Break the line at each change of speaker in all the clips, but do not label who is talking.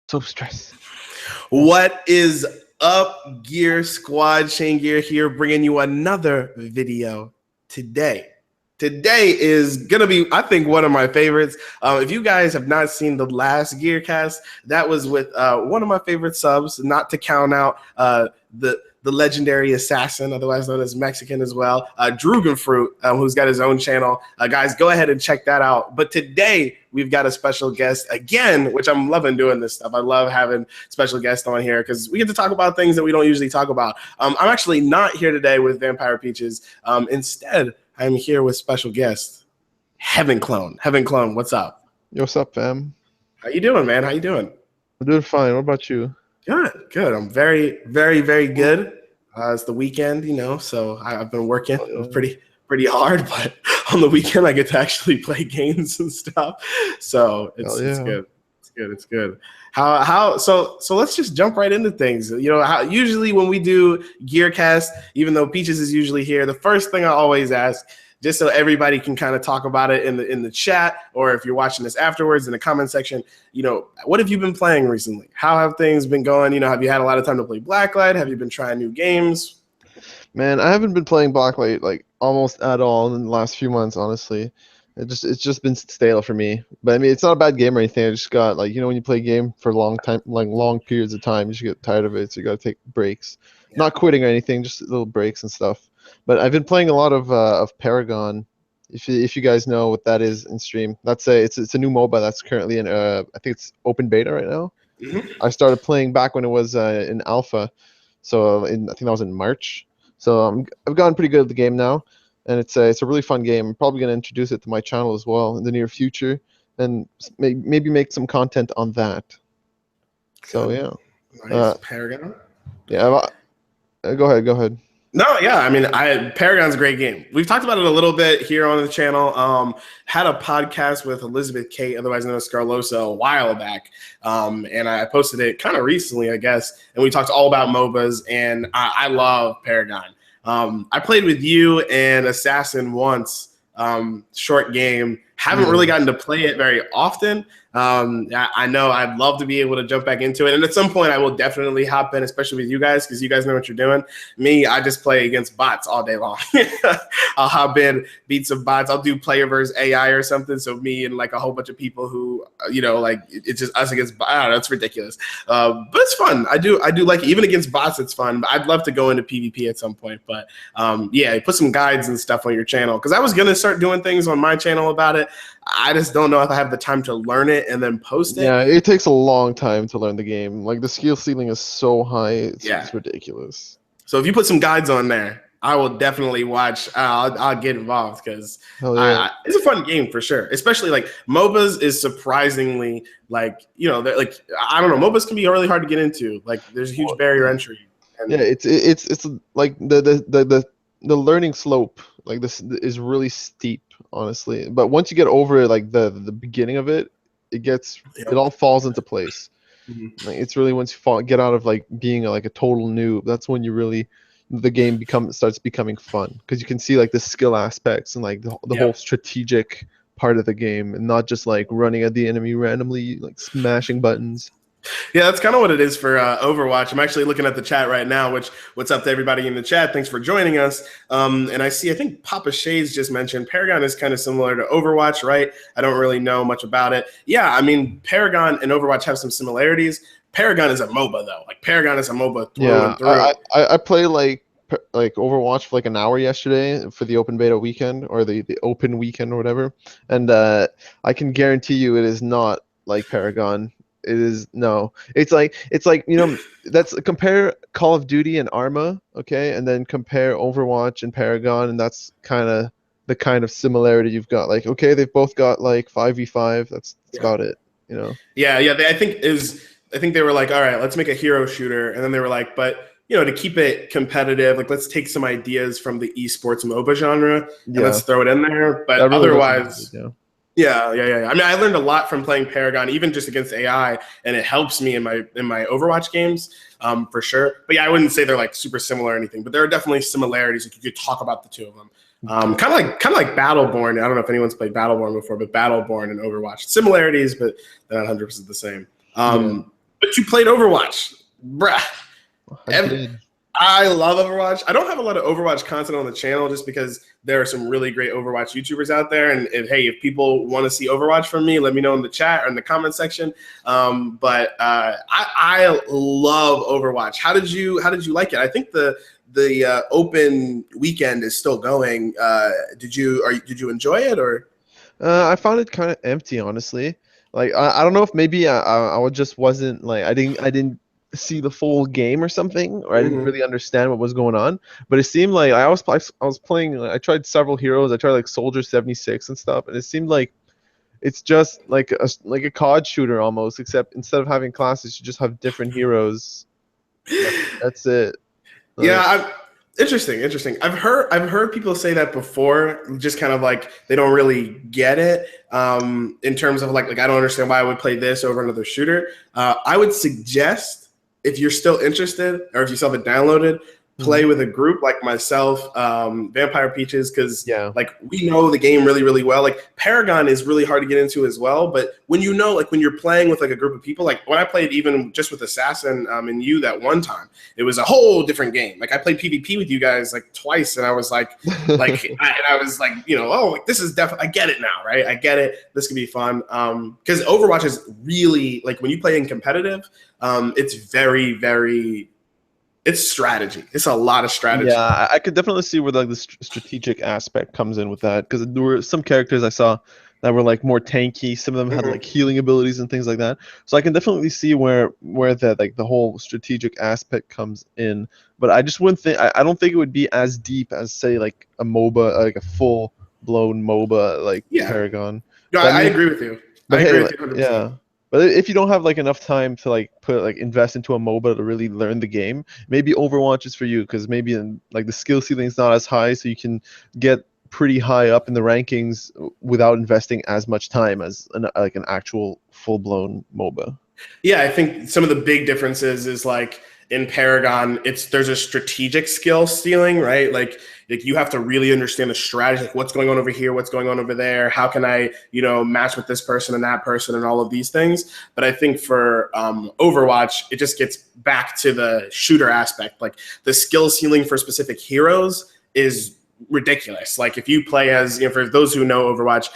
So stressed.
What is up, Gear Squad? Shane Gear here, bringing you another video today. Today is going to be, I think, one of my favorites. If you guys have not seen the last GearCast, that was with one of my favorite subs, not to count out the legendary assassin, otherwise known as Mexican as well, Fruit, who's got his own channel. Guys, go ahead and check that out. But today, we've got a special guest again, which I'm loving doing this stuff. I love having special guests on here because we get to talk about things that we don't usually talk about. I'm actually not here today with Vampire Peaches. Instead, I'm here with special guest, Heavenclone. Heavenclone, what's up?
Yo, what's up, fam?
How you doing, man? How you doing?
I'm doing fine. What about you?
Good. I'm very, very, very good. It's the weekend, so I've been working pretty hard, but on the weekend I get to actually play games and stuff. So it's good. It's good. So let's just jump right into things. Usually when we do GearCast, even though Peaches is usually here, the first thing I always ask, just so everybody can kind of talk about it in the chat, or if you're watching this afterwards in the comment section, what have you been playing recently? How have things been going? Have you had a lot of time to play Blacklight? Have you been trying new games?
Man, I haven't been playing Blacklight like almost at all in the last few months, honestly. It's just been stale for me. But I mean, it's not a bad game or anything. I just got when you play a game for a long time, like long periods of time, you just get tired of it, so you got to take breaks. Yeah. Not quitting or anything, just little breaks and stuff. But I've been playing a lot of Paragon. If you guys know what that is in stream, it's a new MOBA that's currently in I think it's open beta right now. Mm-hmm. I started playing back when it was in alpha, so I think that was in March. So I've gotten pretty good at the game now, and it's a really fun game. I'm probably going to introduce it to my channel as well in the near future, and maybe make some content on that. So yeah.
Nice. Paragon.
Yeah. Go ahead.
No, yeah, I mean, Paragon's a great game. We've talked about it a little bit here on the channel. Had a podcast with Elizabeth Kate, otherwise known as Scarlosa, a while back, and I posted it kind of recently, I guess, and we talked all about MOBAs, and I love Paragon. I played with you and Assassin once, short game. Haven't really gotten to play it very often. I know I'd love to be able to jump back into it. And at some point I will definitely hop in, especially with you guys, because you guys know what you're doing. Me, I just play against bots all day long. I'll hop in, beat some bots. I'll do player versus AI or something. So me and like a whole bunch of people who, it's just us against bots. I don't know, it's ridiculous. But it's fun. I do like it. Even against bots, it's fun. But I'd love to go into PvP at some point. But yeah, put some guides and stuff on your channel. Because I was going to start doing things on my channel about it. I just don't know if I have the time to learn it and then post it.
Yeah, it takes a long time to learn the game. Like the skill ceiling is so high, it's ridiculous.
So if you put some guides on there, I will definitely watch. I'll get involved because it's a fun game for sure. Especially like MOBAs is surprisingly I don't know, MOBAs can be really hard to get into. Like there's a huge barrier entry. And
it's like the learning slope like this is really steep, honestly. But once you get over like the beginning of it, it all falls into place. Mm-hmm. Like, it's really once you get out of like being a total noob, that's when the game starts becoming fun, because you can see like the skill aspects and like the whole strategic part of the game, and not just like running at the enemy randomly, like smashing buttons.
Yeah, that's kind of what it is for Overwatch. I'm actually looking at the chat right now, what's up to everybody in the chat? Thanks for joining us. And I think Papa Shades just mentioned Paragon is kind of similar to Overwatch, right? I don't really know much about it. Yeah, I mean, Paragon and Overwatch have some similarities. Paragon is a MOBA, though. Like, Paragon is a MOBA through and through.
I play like Overwatch for like an hour yesterday for the open beta weekend, or the open weekend or whatever. And I can guarantee you it is not like Paragon. It is it's like that's compare Call of Duty and Arma, okay, and then compare Overwatch and Paragon, and that's the kind of similarity you've got. Like, okay, they've both got like 5v5. That's about it,
Yeah. I think they were like, all right, let's make a hero shooter, and then they were like, but to keep it competitive, like let's take some ideas from the esports MOBA genre and let's throw it in there. But really otherwise. Yeah. I mean, I learned a lot from playing Paragon, even just against AI, and it helps me in my Overwatch games, for sure. But yeah, I wouldn't say they're like super similar or anything, but there are definitely similarities. Like you could talk about the two of them. Kind of like Battleborn. I don't know if anyone's played Battleborn before, but Battleborn and Overwatch similarities, but they're not 100% the same. But you played Overwatch, bruh.
I did.
I love Overwatch. I don't have a lot of Overwatch content on the channel just because there are some really great Overwatch YouTubers out there. And if people want to see Overwatch from me, let me know in the chat or in the comment section. But I love Overwatch. How did you like it? I think the open weekend is still going. Did you enjoy it or?
I found it kind of empty, honestly. Like I don't know if maybe I just wasn't like I didn't see the full game or something, or I didn't
Mhm.
really understand what was going on. But it seemed like I was playing. I tried several heroes. I tried like Soldier 76 and stuff, and it seemed like it's just like a COD shooter almost, except instead of having classes, you just have different heroes. That's it.
Yeah,
Like
interesting. I've heard people say that before, just kind of like they don't really get it in terms of like I don't understand why I would play this over another shooter. I would suggest if you're still interested or if you still have it downloaded, play
mhm.
with a group like myself, Vampire Peaches, because
Yeah.
like we know the game really really well. Like Paragon is really hard to get into as well, but when you know like when you're playing with like a group of people, like when I played even just with Assassin and you that one time, it was a whole different game. Like I played PvP with you guys like twice, and I was I was like, oh, like, this is definitely. I get it now, right? I get it. This could be fun. Because Overwatch is really like when you play in competitive, it's very, very. It's strategy. It's a lot of
Yeah,
strategy.
I could definitely see where like the strategic aspect comes in with that, because there were some characters I saw that were like more tanky. Some of them had like
Mhm.
healing abilities and things like that. So I can definitely see where the whole strategic aspect comes in. But I just wouldn't think I don't think it would be as deep as say like a MOBA, like a full blown MOBA like
Yeah.
Paragon.
No,
But I
I
mean,
agree with you. I
but hey,
agree with
like
you 100%.
yeah. But if you don't have like enough time to like invest into a MOBA to really learn the game, maybe Overwatch is for you, because maybe like the skill ceiling's not as high, so you can get pretty high up in the rankings without investing as much time as an actual full blown MOBA.
Yeah, I think some of the big differences is like in Paragon, there's a strategic skill stealing, right? Like you have to really understand the strategy, like what's going on over here, what's going on over there, how can I, match with this person and that person and all of these things. But I think for Overwatch, it just gets back to the shooter aspect. Like the skill ceiling for specific heroes is ridiculous. Like if you play as, for those who know Overwatch,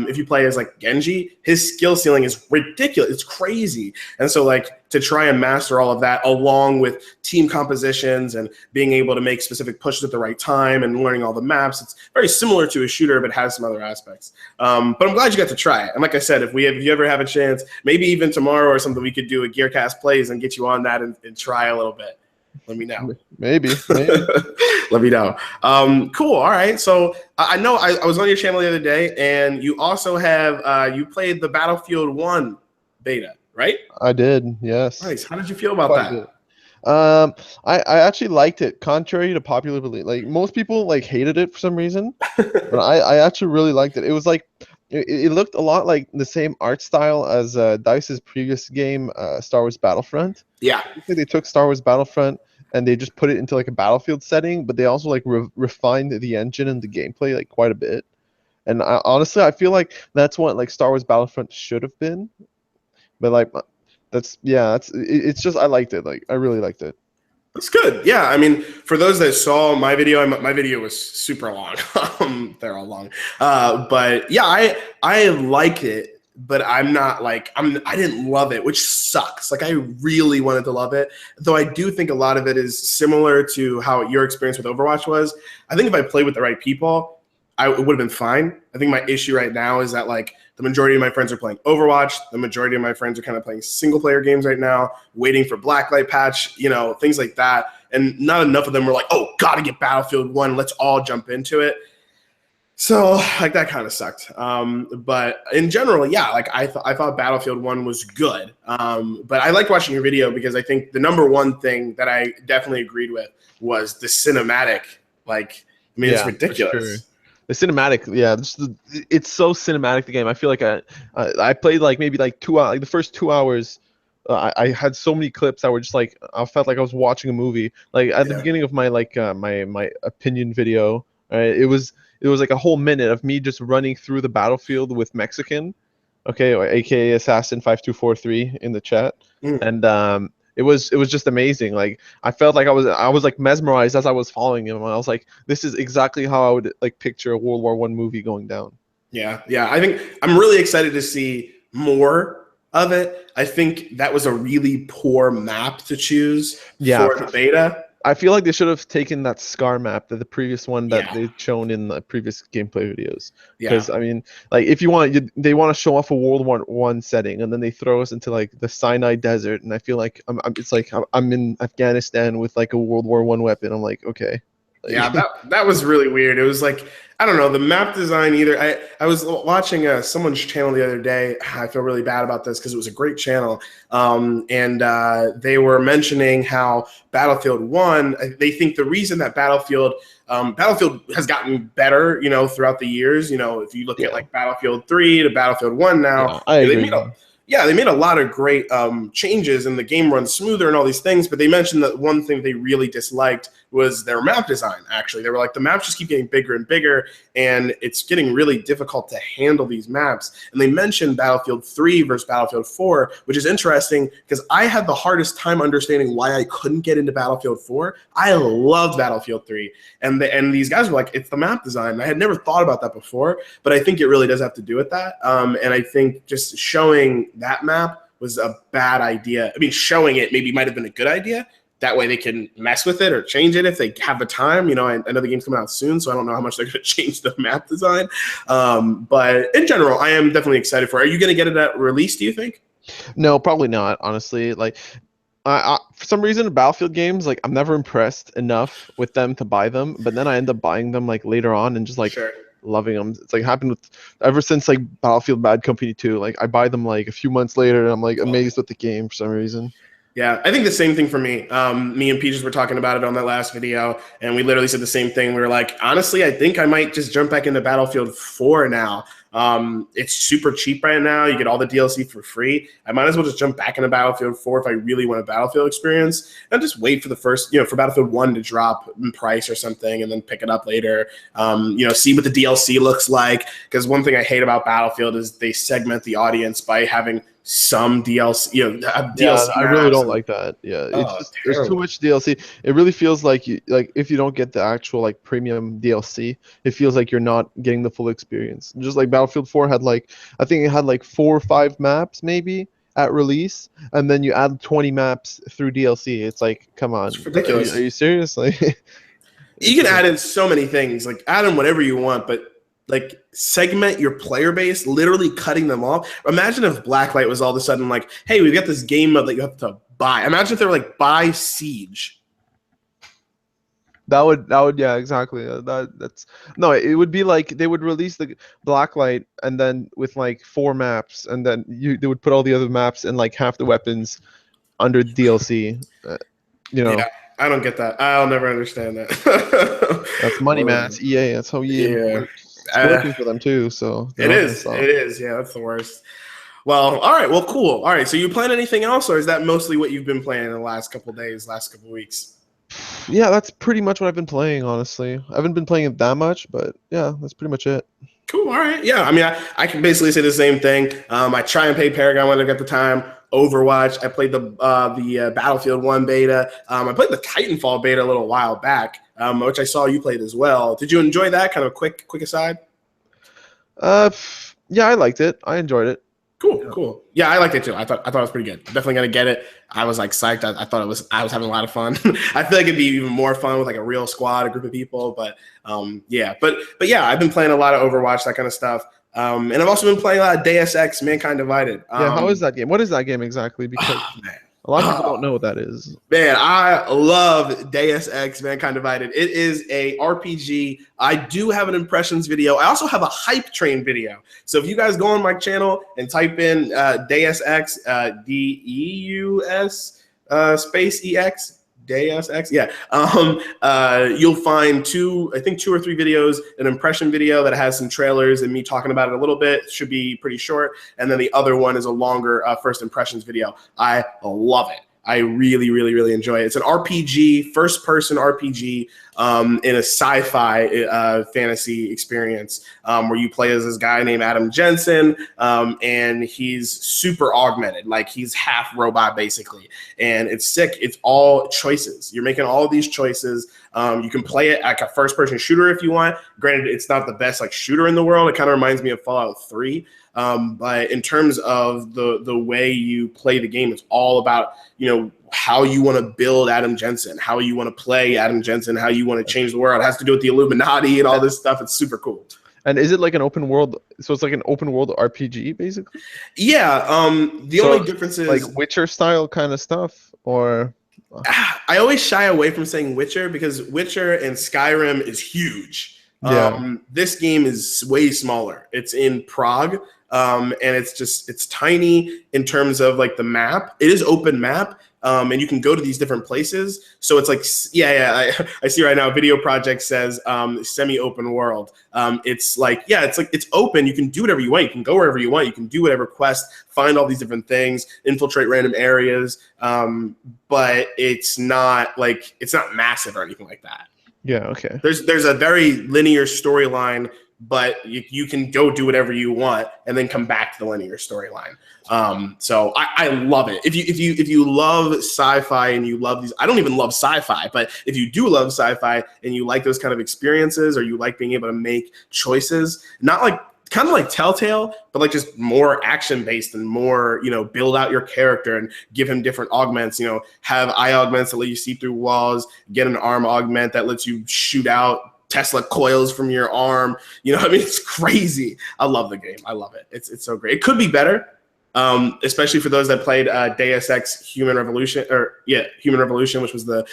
if you play as like Genji, his skill ceiling is ridiculous. It's crazy. And so like to try and master all of that along with team compositions and being able to make specific pushes at the right time and learning all the maps, it's very similar to a shooter, but has some other aspects. But I'm glad you got to try it. And like I said, if you ever have a chance, maybe even tomorrow or something, we could do a GearCast plays and get you on that and try a little bit. Let me know.
Maybe.
Let me know. Cool. All right. So I know I was on your channel the other day, and you also have you played the Battlefield 1 beta, right?
I did, yes,
Nice. How did you feel about
quite a
that?
bit. I actually liked it, contrary to popular belief. Like most people like hated it for some reason, but I actually really liked it. It was like it looked a lot like the same art style as Dice's previous game, Star Wars Battlefront.
Yeah.
I think they took Star Wars Battlefront and they just put it into like a Battlefield setting, but they also like refined the engine and the gameplay like quite a bit. And honestly, I feel like that's what like Star Wars Battlefront should have been. But like it's just I liked it. Like I really liked it.
That's good. Yeah, I mean, for those that saw my video, my video was super long. They're all long, but yeah, I like it, but I'm not like I didn't love it, which sucks. Like I really wanted to love it, though. I do think a lot of it is similar to how your experience with Overwatch was. I think if I played with the right people, it would have been fine. I think my issue right now is that like the majority of my friends are playing Overwatch. The majority of my friends are kind of playing single player games right now, waiting for Blacklight patch, things like that. And not enough of them were like, oh, gotta get Battlefield 1. Let's all jump into it. So like that kind of sucked. But in general, yeah, like I thought Battlefield 1 was good. But I liked watching your video because I think the number one thing that I definitely agreed with was the cinematic. Like, I mean, it's
Yeah, for sure.
ridiculous.
The cinematic, yeah, it's so cinematic. The game. I feel like I played like maybe like 2 hours, like the first 2 hours. I had so many clips that were just like I felt like I was watching a movie. Like at the
Yeah.
beginning of my like my opinion video, right? It was like a whole minute of me just running through the battlefield with Mexican, okay, or aka Assassin 5243 in the chat,
Mm.
and it was just amazing. Like I felt like I was like mesmerized as I was following him, and I was like, this is exactly how I would like picture a World War One movie going down.
Yeah, yeah. I think I'm really excited to see more of it. I think that was a really poor map to choose
Yeah,
for the beta.
I feel like they should have taken that Scar map, the previous one that
Yeah,
they'd shown in the previous gameplay videos.
yeah.
Because I mean, like if you want, they want to show off a World War One setting, and then they throw us into like the Sinai Desert, and I feel like it's like I'm in Afghanistan with like a World War One weapon. I'm like, okay,
Yeah,
like,
that was really weird. It was like, I don't know, the map design either. I was watching someone's channel the other day. I feel really bad about this because it was a great channel, and they were mentioning how Battlefield 1. They think the reason that Battlefield has gotten better, throughout the years. If you look at
yeah,
like Battlefield 3 to Battlefield 1 now,
yeah, I
they made
agree.
they made a lot of great changes, and the game runs smoother and all these things. But they mentioned that one thing they really disliked was their map design. Actually, they were like, the maps just keep getting bigger and bigger, and it's getting really difficult to handle these maps. And they mentioned Battlefield 3 versus Battlefield 4, which is interesting because I had the hardest time understanding why I couldn't get into Battlefield 4. I loved Battlefield 3, and these guys were like, it's the map design. I had never thought about that before, but I think it really does have to do with that. And I think just showing that map was a bad idea. I mean, showing it maybe might have been a good idea. That way they can mess with it or change it if they have the time. I know the game's coming out soon, so I don't know how much they're going to change the map design. But in general, I am definitely excited for it. Are you going to get it at release, do you think?
No, probably not. Honestly, like for some reason, Battlefield games, like I'm never impressed enough with them to buy them, but then I end up buying them like later on and just like
Sure.
loving them. It's like happened with ever since like Battlefield Bad Company 2. Like I buy them like a few months later, and I'm like amazed with the game for some reason.
Yeah, I think the same thing for me. Me and Peaches were talking about it on that last video, and we literally said the same thing. We were like, honestly, I think I might just jump back into Battlefield 4 now. It's super cheap right now. You get all the DLC for free. I might as well just jump back into Battlefield 4 if I really want a Battlefield experience, and just wait for the first, for Battlefield 1 to drop in price or something, and then pick it up later. See what the DLC looks like. Because one thing I hate about Battlefield is they segment the audience by having some DLC,
Yeah,
DLC
I really
maps
don't
and
like that. Yeah, it's
oh,
just there's too
terrible.
much DLC. It really feels like if you don't get the actual like premium DLC, it feels like you're not getting the full experience. Just like Battlefield 4 had like I think it had like 4 or 5 maps maybe at release, and then you add 20 maps through DLC. It's like, come
It's
on, are
ridiculous.
you serious? Like,
You
it's
can add in so many things, like add in whatever you want, but like segment your player base, literally cutting them off. Imagine if Blacklight was all of a sudden like, hey, we've got this game mode that you have to buy. Imagine if they were like, buy Siege.
that would yeah, exactly. That's no, it would be like they would release the Blacklight and then with like 4 maps, and then they would put all the other maps and like half the weapons under DLC. You
Yeah,
know,
I don't get that. I'll never understand that.
that's money, man.
Well,
It's EA. That's how EA
yeah,
works. It's
uh,
working for them too, so they're
it
not gonna
is.
stop.
It is. Yeah, that's the worst. Well, all right. Well, cool. All right. So you plan anything else, or is that mostly what you've been playing in the last couple of days, last couple of weeks?
Yeah, that's pretty much what I've been playing, honestly. I haven't been playing it that much, but yeah, that's pretty much it.
Cool. All right. Yeah. I mean, I can basically say the same thing. I try and play Paragon when I get the time. Overwatch. I played the Battlefield 1 beta. I played the Titanfall beta a little while back, which I saw you played as well. Did you enjoy that? Kind of quick aside.
Yeah, I liked it. I enjoyed it.
Cool,
Yeah.
cool. Yeah, I liked it too. I thought it was pretty good. Definitely gonna get it. I was like psyched. I thought I was having a lot of fun. I feel like it'd be even more fun with like a real squad, a group of people. But yeah, but yeah, I've been playing a lot of Overwatch, that kind of stuff. And I've also been playing a lot of Deus Ex, Mankind Divided.
Yeah, how is that game? What is that game exactly? Because
Oh, man.
a lot of people
Oh,
don't know what that is.
man, I love Deus Ex Mankind Divided. It is a RPG. I do have an impressions video. I also have a hype train video. So if you guys go on my channel and type in Deus Ex, Deus space EX, Deus Ex, yeah. You'll find two or three videos, an impression video that has some trailers and me talking about it a little bit. It should be pretty short. And then the other one is a longer first impressions video. I love it. I really, really, really enjoy it. It's an RPG, first-person RPG in a sci-fi fantasy experience where you play as this guy named Adam Jensen, and he's super augmented, like he's half robot basically, and it's sick. It's all choices. You're making all of these choices. You can play it like a first-person shooter if you want. Granted, it's not the best like shooter in the world. It kind of reminds me of Fallout 3. But in terms of the way you play the game, it's all about, how you want to build Adam Jensen, how you want to play Adam Jensen, how you want to change the world. It has to do with the Illuminati and all this stuff. It's super cool.
And is it like an open world? So it's like an open world RPG, basically?
Yeah. The only difference is
like Witcher style kind of stuff, or
I always shy away from saying Witcher because Witcher and Skyrim is huge.
Yeah.
This game is way smaller. It's in Prague. And it's tiny in terms of like the map. It is open map, and you can go to these different places. So it's like, I see right now Video Project says semi-open world. It's open. You can do whatever you want. You can go wherever you want. You can do whatever quest, find all these different things, infiltrate random areas. But it's not massive or anything like that.
Yeah. Okay.
There's a very linear storyline, but you can go do whatever you want and then come back to the linear storyline. So I love it. If you love sci-fi and you love these, I don't even love sci-fi, but if you do love sci-fi and you like those kind of experiences, or you like being able to make choices, not like kind of like Telltale, but like just more action based and more, build out your character and give him different augments, have eye augments that let you see through walls, get an arm augment that lets you shoot out Tesla coils from your arm. It's crazy. I love the game. I love it. It's so great. It could be better, especially for those that played Deus Ex Human Revolution, which was the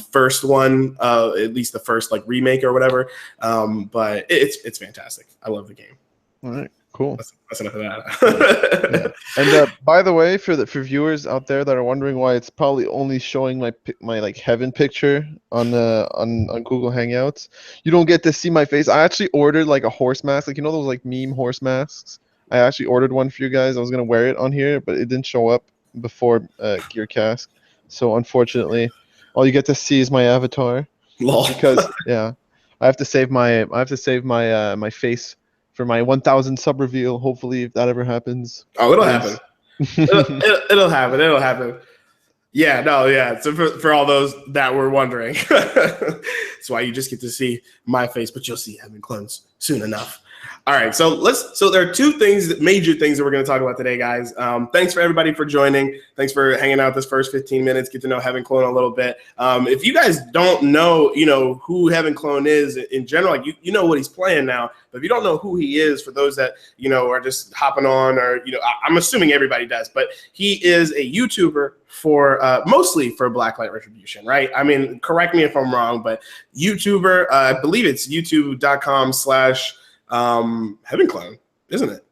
first one, at least the first like remake or whatever. But it's fantastic. I love the game.
All right. Cool.
That's enough of that.
Yeah. And by the way, for viewers out there that are wondering why it's probably only showing my like heaven picture on Google Hangouts, you don't get to see my face. I actually ordered like a horse mask, like those like meme horse masks. I actually ordered one for you guys. I was gonna wear it on here, but it didn't show up before GearCast. So unfortunately, all you get to see is my avatar.
Lol.
Because I have to save my my face for my 1,000 sub reveal, hopefully, if that ever happens.
Oh, it'll happen. It'll happen. It'll happen. Yeah, no, yeah. So for all those that were wondering, that's why you just get to see my face, but you'll see Heavenclone's soon enough. All right, so there are two major things that we're going to talk about today, guys. Thanks for everybody for joining. Thanks for hanging out this first 15 minutes, get to know Heavenclone a little bit. If you guys don't know, who Heavenclone is in general, like you know what he's playing now, but if you don't know who he is, for those that, are just hopping on, or, I'm assuming everybody does, but he is a YouTuber for mostly for Blacklight Retribution, right? I mean, correct me if I'm wrong, but YouTuber, I believe it's youtube.com/ Heavenclone, isn't it?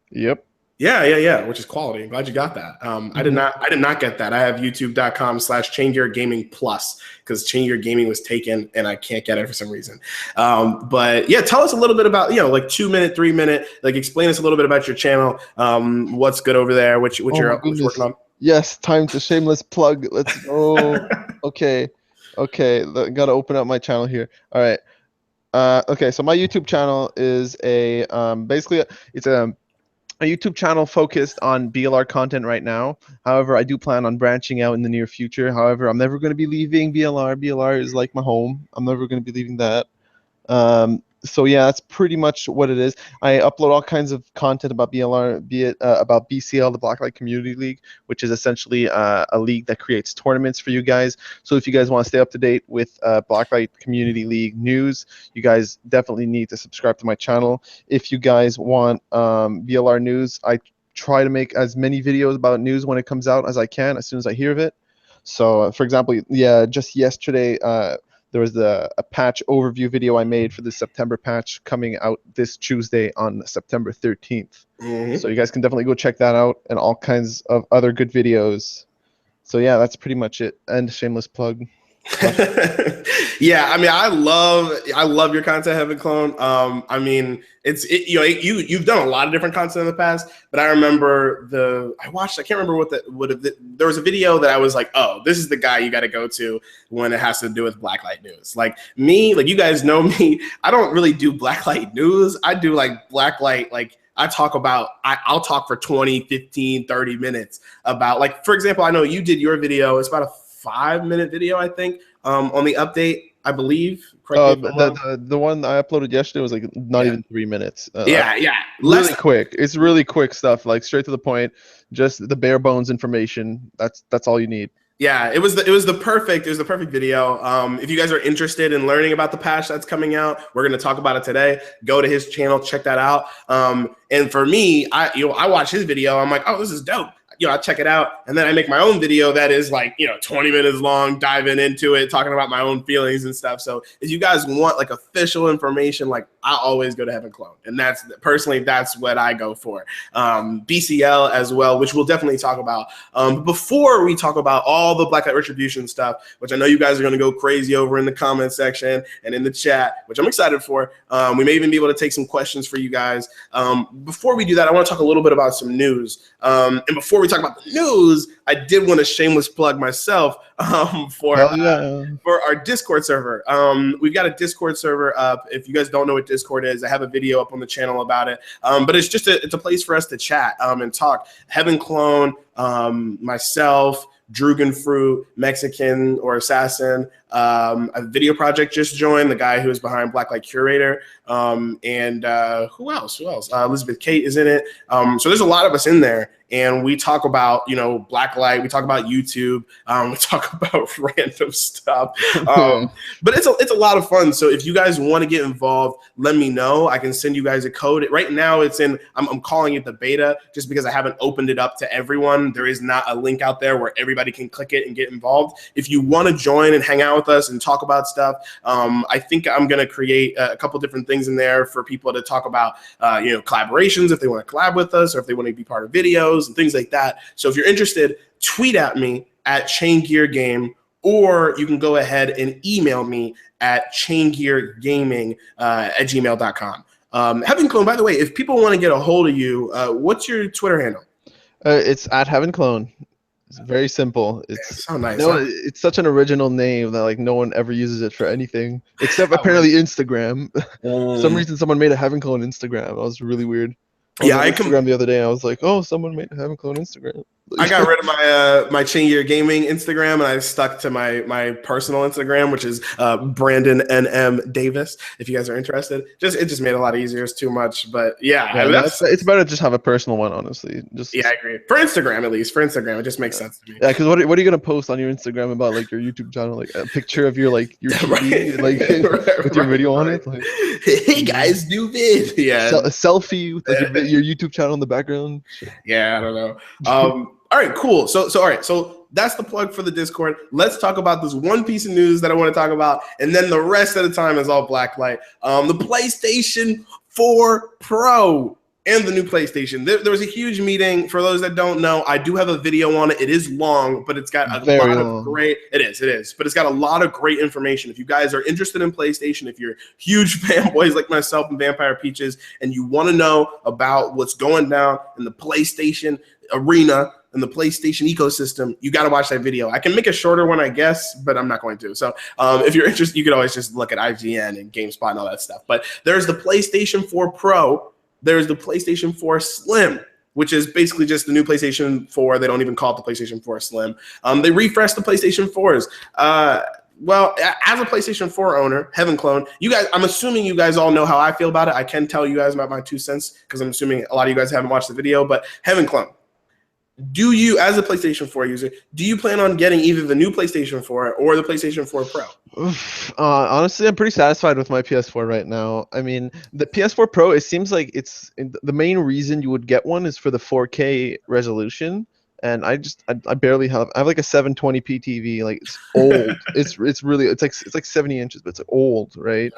Yep.
Yeah, which is quality. I'm glad you got that. I did not get that. I have youtube.com/ Chaingear Gaming Plus, because Chaingear Gaming was taken and I can't get it for some reason. But yeah, tell us a little bit about, like 2 minute, 3 minute, like explain us a little bit about your channel. What's good over there, what you're working on.
Yes, time to shameless plug. Let's go. Okay. Gotta open up my channel here. All right. Okay, so my YouTube channel is basically it's a YouTube channel focused on BLR content right now. However, I do plan on branching out in the near future. However, I'm never going to be leaving BLR. BLR is like my home. I'm never going to be leaving that. So yeah, that's pretty much what it is. I upload all kinds of content about BLR, be it about BCL, the Blacklight Community League, which is essentially a league that creates tournaments for you guys. So if you guys want to stay up to date with Blacklight Community League news, you guys definitely need to subscribe to my channel. If you guys want BLR news, I try to make as many videos about news when it comes out as I can, as soon as I hear of it. So for example, just yesterday, there was a patch overview video I made for the September patch coming out this Tuesday on September 13th. Mm-hmm. So you guys can definitely go check that out, and all kinds of other good videos. So yeah, that's pretty much it. And shameless plug.
Yeah, I mean, I love your content, Heavenclone. I mean, you've done a lot of different content in the past, but I remember I can't remember there was a video that I was like, oh, this is the guy you got to go to when it has to do with Blacklight news. Like me, like you guys know me, I don't really do Blacklight news. I do like Blacklight, like I'll talk for 20, 15, 30 minutes about, like, for example, I know you did your video. It's about a 5-minute video, I think, on the update, I believe. Correct me if I'm wrong.
The one I uploaded yesterday was like not
Yeah.
even 3 minutes.
Yeah.
Really quick. It's really quick stuff, like straight to the point, just the bare bones information. That's all you need.
Yeah, it was the perfect video. If you guys are interested in learning about the patch that's coming out, we're going to talk about it today. Go to his channel, check that out. And for me, I watch his video. I'm like, oh, this is dope. I check it out, and then I make my own video that is like 20 minutes long, diving into it, talking about my own feelings and stuff. So if you guys want like official information, like I always go to Heavenclone, and that's what I go for. BCL as well, which we'll definitely talk about. Before we talk about all the Blacklight Retribution stuff, which I know you guys are going to go crazy over in the comment section and in the chat, which I'm excited for. We may even be able to take some questions for you guys. Before we do that, I want to talk a little bit about some news. And before we talk about the news, I did want to shameless plug myself for our Discord server. We've got a Discord server up. If you guys don't know what Discord is, I have a video up on the channel about it. But it's just it's a place for us to chat and talk. Heavenclone, myself, Drugenfruit, Mexican or Assassin, a video project just joined, the guy who is behind Blacklight Curator, and who else? Elizabeth Kate is in it. So there's a lot of us in there, and we talk about Blacklight, we talk about YouTube, we talk about random stuff, but it's a lot of fun. So if you guys want to get involved, let me know. I can send you guys a code. Right now it's in, I'm calling it the beta just because I haven't opened it up to everyone. There is not a link out there where everybody can click it and get involved. If you want to join and hang out with us and talk about stuff, I think I'm going to create a couple different things in there for people to talk about, collaborations, if they want to collab with us or if they want to be part of videos and things like that. So if you're interested, tweet at me at ChainGearGame, or you can go ahead and email me at chaingeargaming@gmail.com. Heavenclone, by the way, if people want to get a hold of you, what's your Twitter handle?
It's at Heavenclone. It's very simple. It's
so nice.
It's such an original name that like no one ever uses it for anything except apparently Instagram. For some reason, someone made a Heavenclone Instagram. That was really weird. I Instagram the other day. I was like, oh, someone made a Heavenclone Instagram.
I got rid of my ChainGearGaming Instagram, and I stuck to my personal Instagram, which is Brandon NM Davis. If you guys are interested, it just made it a lot easier. It's too much, but yeah, I mean,
it's better to just have a personal one, honestly.
I agree. For Instagram, at least. For Instagram, it just makes sense to me.
Yeah, because what are you gonna post on your Instagram about like your YouTube channel, like a picture of your TV, like with your video on it? Like,
hey guys, new vid. Yeah,
a selfie with like, your YouTube channel in the background.
Yeah, I don't know. All right, cool. So that's the plug for the Discord. Let's talk about this one piece of news that I want to talk about, and then the rest of the time is all Blacklight. The PlayStation 4 Pro and the new PlayStation. There was a huge meeting. For those that don't know, I do have a video on it. It is long, but it's got a lot of great. It is, but it's got a lot of great information. If you guys are interested in PlayStation, if you're huge fanboys like myself and Vampire Peaches, and you want to know about what's going down in the PlayStation arena and the PlayStation ecosystem, you got to watch that video. I can make a shorter one, I guess, but I'm not going to. So if you're interested, you can always just look at IGN and GameSpot and all that stuff. But there's the PlayStation 4 Pro. There's the PlayStation 4 Slim, which is basically just the new PlayStation 4. They don't even call it the PlayStation 4 Slim. They refreshed the PlayStation 4s. Well, as a PlayStation 4 owner, Heavenclone, you guys, I'm assuming you guys all know how I feel about it. I can tell you guys about my 2 cents because I'm assuming a lot of you guys haven't watched the video. But Heavenclone, do you, as a PlayStation 4 user, do you plan on getting either the new PlayStation 4 or the PlayStation 4 Pro?
Honestly, I'm pretty satisfied with my PS4 right now. I mean, the PS4 Pro, it seems like the main reason you would get one is for the 4K resolution. And I barely have. I have like a 720p TV. Like it's old. it's like 70 inches, but it's old, right?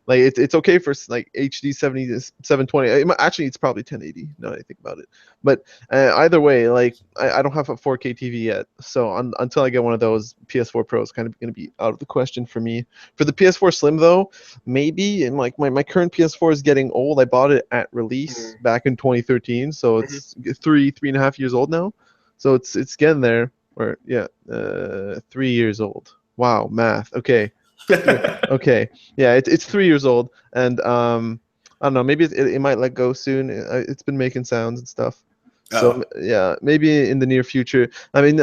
Like it's okay for like HD 70 to 720. Actually, it's probably 1080 now that I think about it. But either way, like I don't have a 4K TV yet, so until I get one of those, PS4 Pro is kind of going to be out of the question for me. For the PS4 Slim though, maybe. And like my current PS4 is getting old. I bought it at release back in 2013, so it's 3.5 years old now. So it's getting there. Or yeah, 3 years old. Wow, math. Okay. Okay, yeah, it's 3 years old, and I don't know, maybe it might let go soon. It's been making sounds and stuff, so yeah, maybe in the near future. I mean,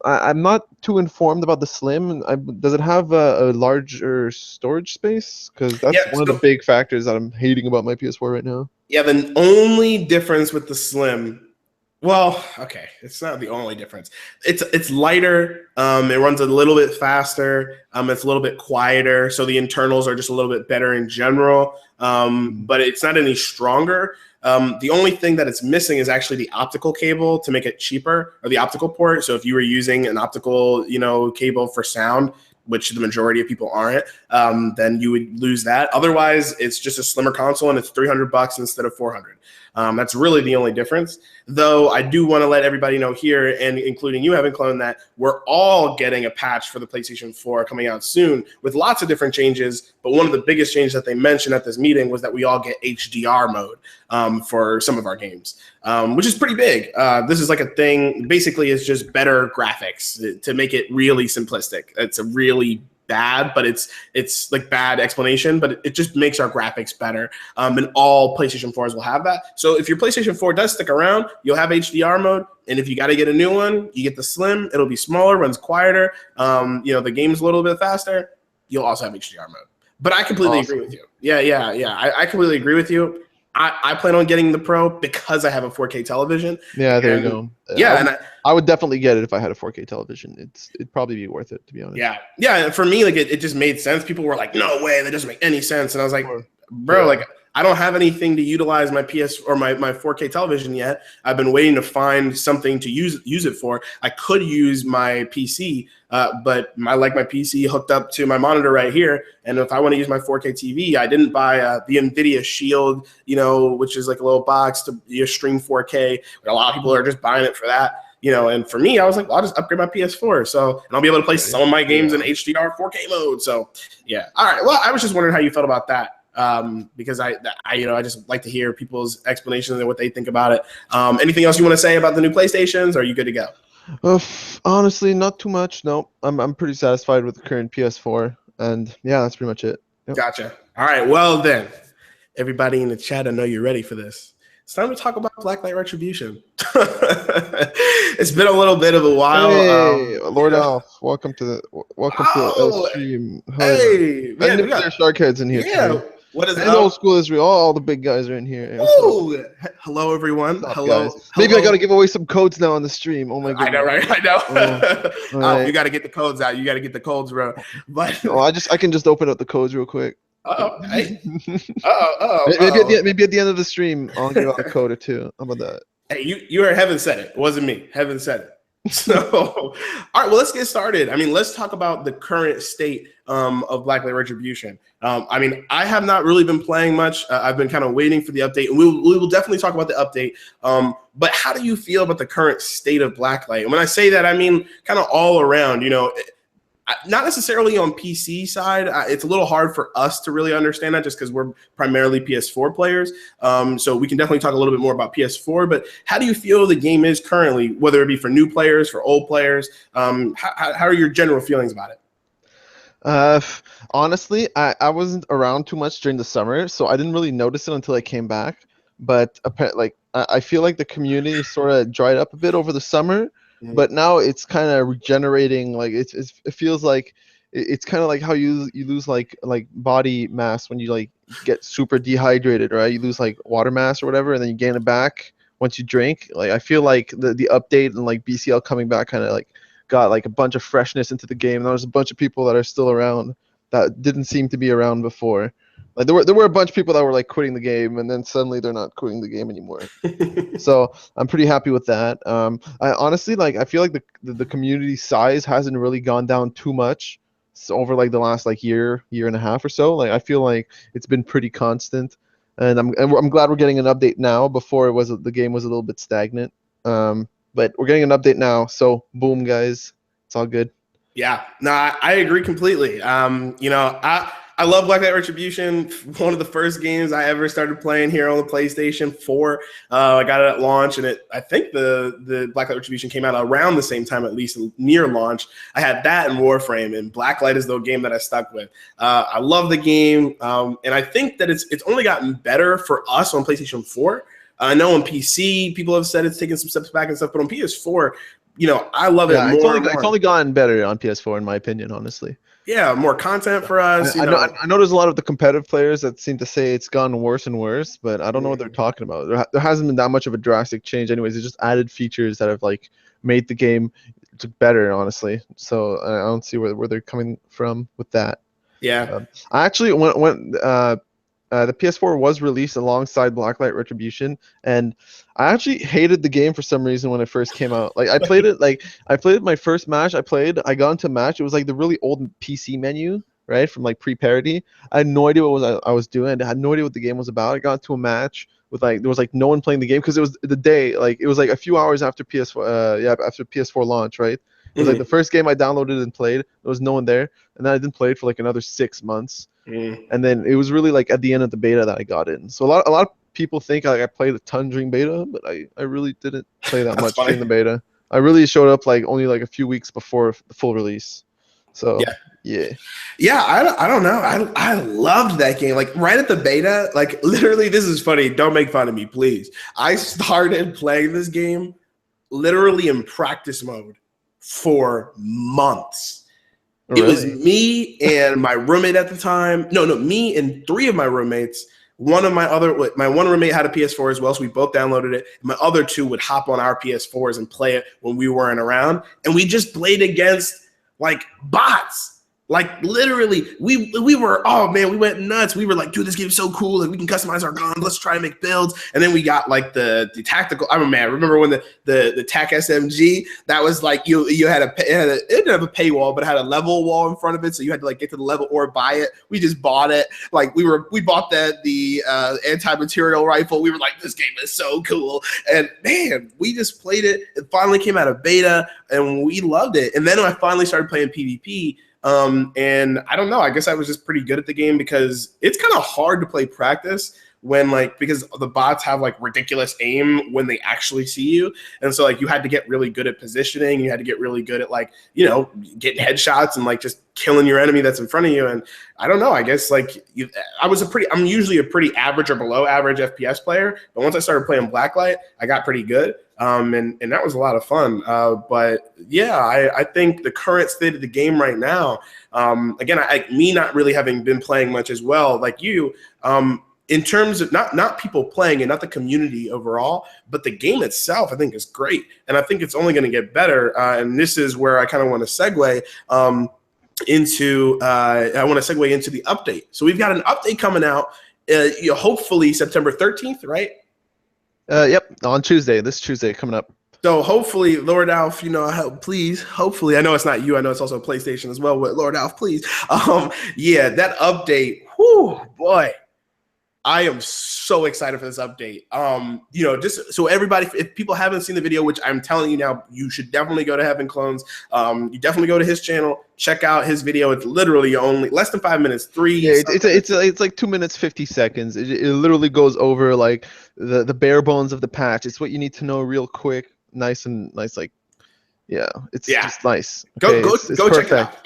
I'm not too informed about the Slim. Does it have a larger storage space? Because that's
Yeah,
one of the
so
big factors that I'm hating about my PS4 right now.
yeah, the only difference with the Slim, well, okay, it's not the only difference. It's lighter. It runs a little bit faster. It's a little bit quieter, so the internals are just a little bit better in general. But it's not any stronger. The only thing that it's missing is actually the optical cable to make it cheaper, or the optical port. So if you were using an optical, cable for sound, which the majority of people aren't, then you would lose that. Otherwise, it's just a slimmer console, and it's $300 instead of $400. That's really the only difference. Though I do want to let everybody know here, and including you, Heavenclone, that we're all getting a patch for the PlayStation 4 coming out soon with lots of different changes. But one of the biggest changes that they mentioned at this meeting was that we all get HDR mode for some of our games, which is pretty big. This is like a thing. Basically, it's just better graphics to make it really simplistic. It's a really bad, but it's like bad explanation, but it just makes our graphics better. And all PlayStation 4s will have that. So if your PlayStation 4 does stick around, you'll have HDR mode. And if you got to get a new one, you get the Slim. It'll be smaller, runs quieter. The game's a little bit faster. You'll also have HDR mode. But I completely agree with you. Yeah. I completely agree with you. I plan on getting the Pro because I have a 4K television.
Yeah, there you go.
Yeah,
I would definitely get it if I had a 4K television. It'd probably be worth it, to be honest.
Yeah. For me, like it just made sense. People were like, "No way, that doesn't make any sense." And I was like, "Bro, like I don't have anything to utilize my PS or my 4K television yet. I've been waiting to find something to use it for. I could use my PC, but I like my PC hooked up to my monitor right here. And if I want to use my 4K TV, I didn't buy the NVIDIA Shield, which is like a little box to stream 4K. But a lot of people are just buying it for that. And for me, I was like, well, I'll just upgrade my PS4. And I'll be able to play some of my games in HDR 4K mode. So yeah. All right. Well, I was just wondering how you felt about that. Because I just like to hear people's explanations and what they think about it. Anything else you want to say about the new PlayStations? Or are you good to go?
Honestly, not too much. No, I'm pretty satisfied with the current PS4, and yeah, that's pretty much it. Yep.
Gotcha. All right. Well then, everybody in the chat, I know you're ready for this. It's time to talk about Blacklight Retribution. It's been a little bit of a while.
Hey, Lord Alf, welcome to the stream.
Hey, man,
and there's Shark Heads in here.
Yeah.
Too.
What is
it? Old school Israel. All the big guys are in here.
Oh, hello everyone. Hello.
Maybe I gotta give away some codes now on the stream. Oh my god.
I know, right? I know. Right. You gotta get the codes out. You gotta get the codes, bro. But
I can just open up the codes real quick.
Hey.
Maybe at the end of the stream, I'll give out a code or two. How about that?
Hey, you heard Heaven said it. It wasn't me. Heaven said it. So, all right, well, let's get started. I mean, let's talk about the current state of Blacklight Retribution. I mean, I have not really been playing much. I've been kind of waiting for the update, and we will definitely talk about the update. But how do you feel about the current state of Blacklight? And when I say that, I mean kind of all around, not necessarily on PC side. It's a little hard for us to really understand that just because we're primarily PS4 players. So we can definitely talk a little bit more about PS4. But how do you feel the game is currently, whether it be for new players, for old players? How are your general feelings about it?
Honestly, I wasn't around too much during the summer, so I didn't really notice it until I came back. But I feel like the community sort of dried up a bit over the summer. But now it's kind of regenerating. Like it feels like it's kind of like how you lose like body mass when you like get super dehydrated, right? You lose like water mass or whatever, and then you gain it back once you drink. Like I feel like the update and like BCL coming back kind of like got like a bunch of freshness into the game. And there's a bunch of people that are still around that didn't seem to be around before. Like there were a bunch of people that were like quitting the game, and then suddenly they're not quitting the game anymore. So I'm pretty happy with that. I honestly I feel like the community size hasn't really gone down too much. over like the last like year and a half or so. Like I feel like it's been pretty constant, and I'm glad we're getting an update now. Before the game was a little bit stagnant, but we're getting an update now. So boom, guys, it's all good.
Yeah, no, I agree completely. I love Black Knight Retribution. One of the first games I ever started playing here on the PlayStation 4. I got it at launch, and I think the Black Knight Retribution came out around the same time, at least near launch. I had that and Warframe, and Blacklight is the game that I stuck with. I love the game, and I think that it's only gotten better for us on PlayStation 4. I know on PC, people have said it's taken some steps back and stuff, but on PS4, I love it more.
It's only gotten better on PS4, in my opinion, honestly.
Yeah, more content for us.
I know there's a lot of the competitive players that seem to say it's gotten worse and worse, but I don't know what they're talking about. There hasn't been that much of a drastic change anyways. They just added features that have like made the game better, honestly. So I don't see where they're coming from with that.
Yeah.
I actually when the PS4 was released alongside Blacklight Retribution, and I actually hated the game for some reason when it first came out. Like I played it my first match I got into a match. It was like the really old PC menu, right, from like pre-parity. I had no idea what I was doing. I had no idea what the game was about. I got into a match with there was like no one playing the game because it was the day, like it was like a few hours after PS4 after PS4 launch, right? It was like the first game I downloaded and played. There was no one there, and then I didn't play it for like another 6 months. And then it was really like at the end of the beta that I got in. So a lot of people think I played a ton during beta, but I really didn't play that much during the beta. I really showed up like only like a few weeks before the full release. So yeah.
I don't know. I loved that game. Like right at the beta, like literally, this is funny. Don't make fun of me, please. I started playing this game literally in practice mode for months. It was me and my roommate at the time. No, me and 3 of my roommates. My one roommate had a PS4 as well, so we both downloaded it. My other 2 would hop on our PS4s and play it when we weren't around. And we just played against like bots. Like literally, we were, oh man, we went nuts. We were like, dude, this game's so cool. Like we can customize our guns. Let's try and make builds. And then we got like the tactical. I'm a man. Remember when the TAC SMG, that was like you had it didn't have a paywall, but it had a level wall in front of it. So you had to like get to the level or buy it. We just bought it. Like we bought the anti-material rifle. We were like, this game is so cool. And man, we just played it. It finally came out of beta and we loved it. And then I finally started playing PvP. And I don't know, I guess I was just pretty good at the game because it's kind of hard to play practice when because the bots have like ridiculous aim when they actually see you. And so like you had to get really good at positioning. You had to get really good at getting headshots and like just killing your enemy that's in front of you. And I don't know, I guess I'm usually a pretty average or below average FPS player. But once I started playing Blacklight, I got pretty good. And that was a lot of fun. But yeah, I think the current state of the game right now, again, me not really having been playing much as well, like you, in terms of not people playing and not the community overall, but the game itself, I think is great. And I think it's only going to get better. And this is where I kind of want to segue into the update. So we've got an update coming out, hopefully September 13th, right?
Yep, on Tuesday. This Tuesday coming up.
So hopefully, Lord Alf, help, please. Hopefully, I know it's not you. I know it's also PlayStation as well. But Lord Alf, please. Yeah, that update. Whoo, boy. I am so excited for this update. Just so everybody, if people haven't seen the video, which I'm telling you now, you should definitely go to Heavenclone's. You definitely go to his channel, check out his video. It's literally only less than 5 minutes.
It's like 2 minutes 50 seconds. It literally goes over like the bare bones of the patch. It's what you need to know real quick, nice. Like, yeah, it's just nice. Okay?
Go check it out.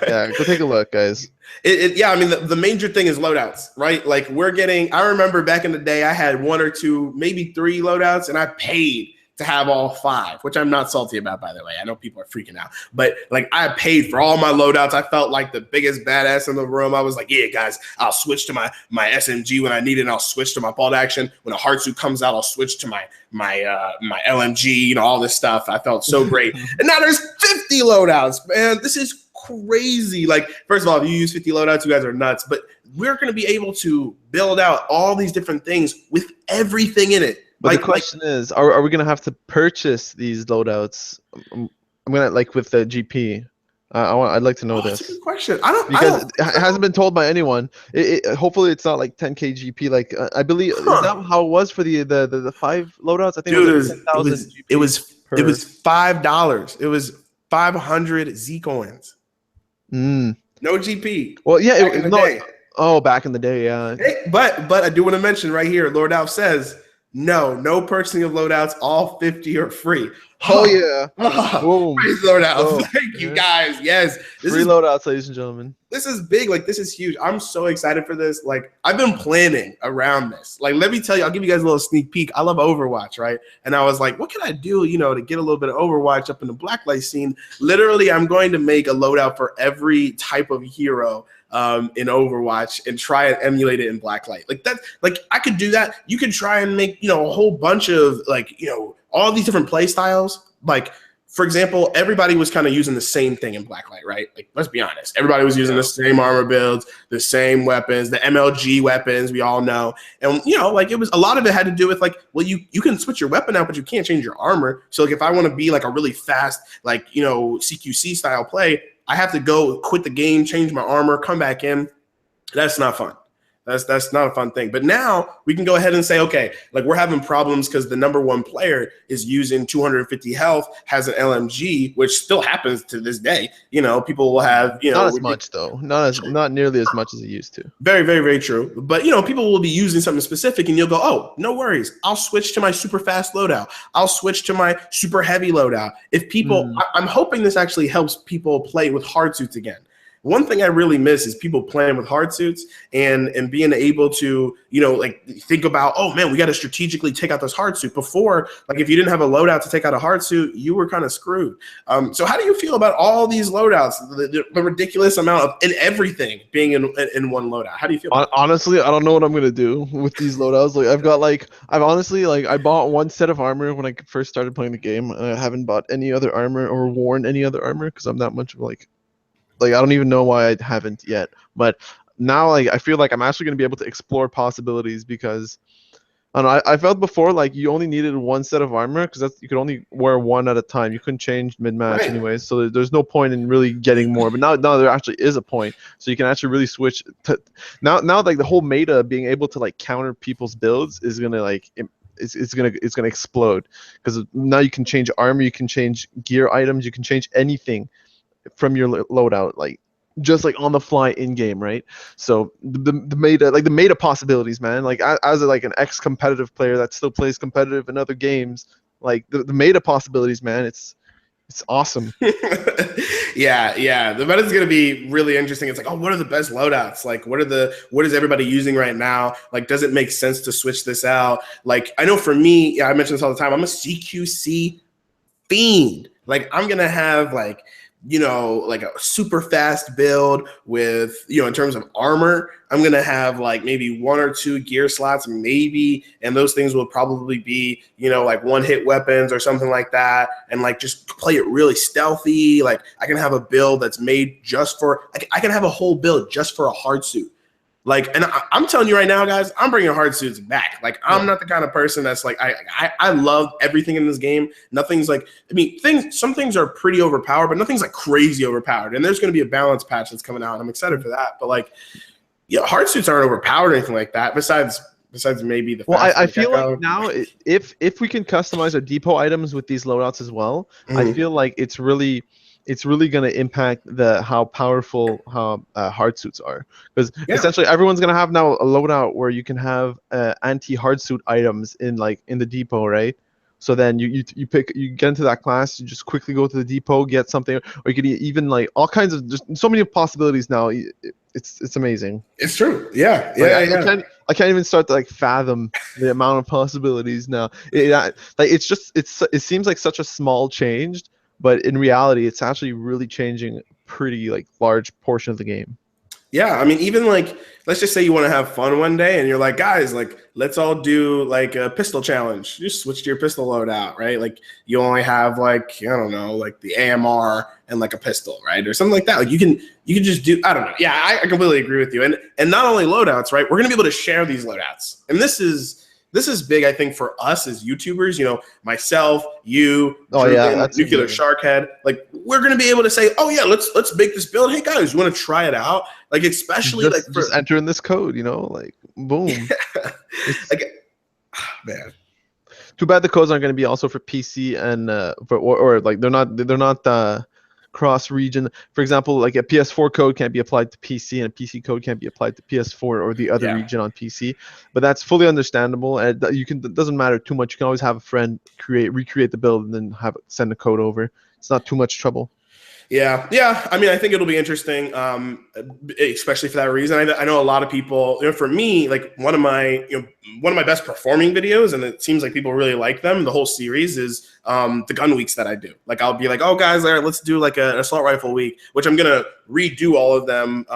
Yeah, go take a look, guys.
I mean, the major thing is loadouts, right? Like I remember back in the day, I had 1 or 2, maybe 3 loadouts, and I paid to have all 5, which I'm not salty about, by the way. I know people are freaking out, but like I paid for all my loadouts. I felt like the biggest badass in the room. I was like, yeah, guys, I'll switch to my SMG when I need it. And I'll switch to my bolt action. When a hard suit comes out, I'll switch to my LMG, all this stuff. I felt so great. And now there's 50 loadouts, man. This is crazy. Like, first of all, if you use 50 loadouts, you guys are nuts. But we're going to be able to build out all these different things with everything in it.
But the question is, are we going to have to purchase these loadouts? I'm going to, like with the GP, I'd like to know
That's a
this
good question. I don't. I
because
don't
it
think so.
hasn't been told by anyone. Hopefully it's not like 10k GP. Like I believe is
Huh.
that how it was for the 5 loadouts? I think it was
Dude,
like 10,000 GP
it
per.
was $5. It was 500 Z coins.
Mm.
No GP
Well, yeah,
back in the
no.
day.
Oh, back in the day, yeah.
Hey, but I do want to mention right here, Lord Alf says no purchasing of loadouts. All 50 are free.
Oh
Huh.
yeah. Boom.
Praise Lord
Let's
Alf.
go.
Thank you
Yeah.
guys. Yes,
Free loadouts, ladies and gentlemen.
this is big. Like, this is huge. I'm so excited for this. Like, I've been planning around this. Like, let me tell you, I'll give you guys a little sneak peek. I love Overwatch, right? And I was like, what can I do, to get a little bit of Overwatch up in the Blacklight scene? Literally, I'm going to make a loadout for every type of hero in Overwatch and try and emulate it in Blacklight. Like that, like I could do that. You could try and make, a whole bunch of all these different play styles. Like, for example, everybody was kind of using the same thing in Blacklight, right? Like, let's be honest. Everybody was using the same armor builds, the same weapons, the MLG weapons, we all know. And, like, it was a lot of it had to do with, like, well, you can switch your weapon out, but you can't change your armor. So, like, if I want to be, like, a really fast, like, CQC style play, I have to go quit the game, change my armor, come back in. That's not fun. That's not a fun thing. But now we can go ahead and say, okay, like we're having problems because the number one player is using 250 health, has an LMG, which still happens to this day. People will have,
not as much though. Not nearly as much as it used to.
Very, very, very true. But people will be using something specific, and you'll go, oh, no worries. I'll switch to my super fast loadout. I'll switch to my super heavy loadout. If people, I'm hoping this actually helps people play with hard suits again. One thing I really miss is people playing with hard suits and being able to, like think about, oh man, we got to strategically take out this hard suit. Before, like if you didn't have a loadout to take out a hard suit, you were kind of screwed. So how do you feel about all these loadouts, the ridiculous amount of in everything being in one loadout? How do you feel?
Honestly, I don't know what I'm gonna do with these loadouts. Like I bought one set of armor when I first started playing the game, and I haven't bought any other armor or worn any other armor because I'm that much of like I don't even know why I haven't yet. But now I feel like I'm actually going to be able to explore possibilities because I don't know, I felt before like you only needed one set of armor because you could only wear one at a time. You couldn't change mid-match
Right.
anyways, so there's no point in really getting more. But now there actually is a point, so you can actually really switch to now like the whole meta being able to like counter people's builds is gonna like it's gonna explode because now you can change armor, you can change gear items, you can change anything from your loadout, like just like on the fly in game, right? So the meta possibilities, man. Like as like an ex-competitive player that still plays competitive in other games, like the meta possibilities, man. It's awesome.
Yeah. The meta is going to be really interesting. It's like, oh, what are the best loadouts? Like, what is everybody using right now? Like, does it make sense to switch this out? Like, I know for me, I mention this all the time. I'm a CQC fiend. Like, I'm gonna have like a super fast build with, in terms of armor, I'm going to have like maybe one or two gear slots, maybe. And those things will probably be, like one hit weapons or something like that. And like, just play it really stealthy. Like I can have a build that's made just for, I can have a whole build just for a hard suit. Like, and I'm telling you right now, guys, I'm bringing hard suits back. Like, I'm not the kind of person that's like, I love everything in this game. Nothing's like, some things are pretty overpowered, but nothing's like crazy overpowered. And there's going to be a balance patch that's coming out. And I'm excited for that. But like, hard suits aren't overpowered or anything like that. Besides maybe the.
Well, I feel like now if we can customize our depot items with these loadouts as well, I feel like it's really going to impact how powerful hard suits are, because essentially everyone's going to have now a loadout where you can have anti-hard suit items in the depot, right? So then you get into that class, you just quickly go to the depot, get something, or you could even like all kinds of, just so many possibilities now. It's amazing.
It's true. Yeah.
I can't even start to like fathom the amount of possibilities now. It seems like such a small change, but in reality, it's actually really changing a pretty like large portion of the game.
Yeah, I mean, even like, let's just say you want to have fun one day and you're like, guys, like, let's all do like a pistol challenge. You just switch to your pistol loadout, right? Like, you only have like, I don't know, like the AMR and like a pistol, right? Or something like that. Like, you can just do, I don't know. Yeah, I completely agree with you. And not only loadouts, right? We're going to be able to share these loadouts. And this is this is big, I think, for us as YouTubers, you know, myself, you,
Oh yeah,
Drugan, Nuclear Sharkhead, like we're going to be able to say, oh yeah, let's make this build. Hey guys, you want to try it out? Like, especially
just enter in this code, you know, like boom.
Like, man.
Too bad the codes aren't going to be also for PC and or like they're not cross region. For example, like a PS4 code can't be applied to PC and a PC code can't be applied to PS4 or the other region on PC. But that's fully understandable, and it doesn't matter too much. You can always have a friend recreate the build and then send the code over. It's not too much trouble.
Yeah. I mean, I think it'll be interesting, especially for that reason. I know a lot of people. You know, for me, like one of my best performing videos, and it seems like people really like them. The whole series is the gun weeks that I do. Like I'll be like, oh guys, let's do like an assault rifle week, which I'm gonna redo all of them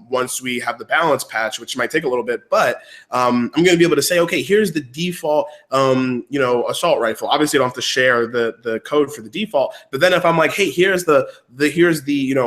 once we have the balance patch, which might take a little bit. But I'm gonna be able to say, okay, here's the default, assault rifle. Obviously, I don't have to share the code for the default. But then if I'm like, hey, here's the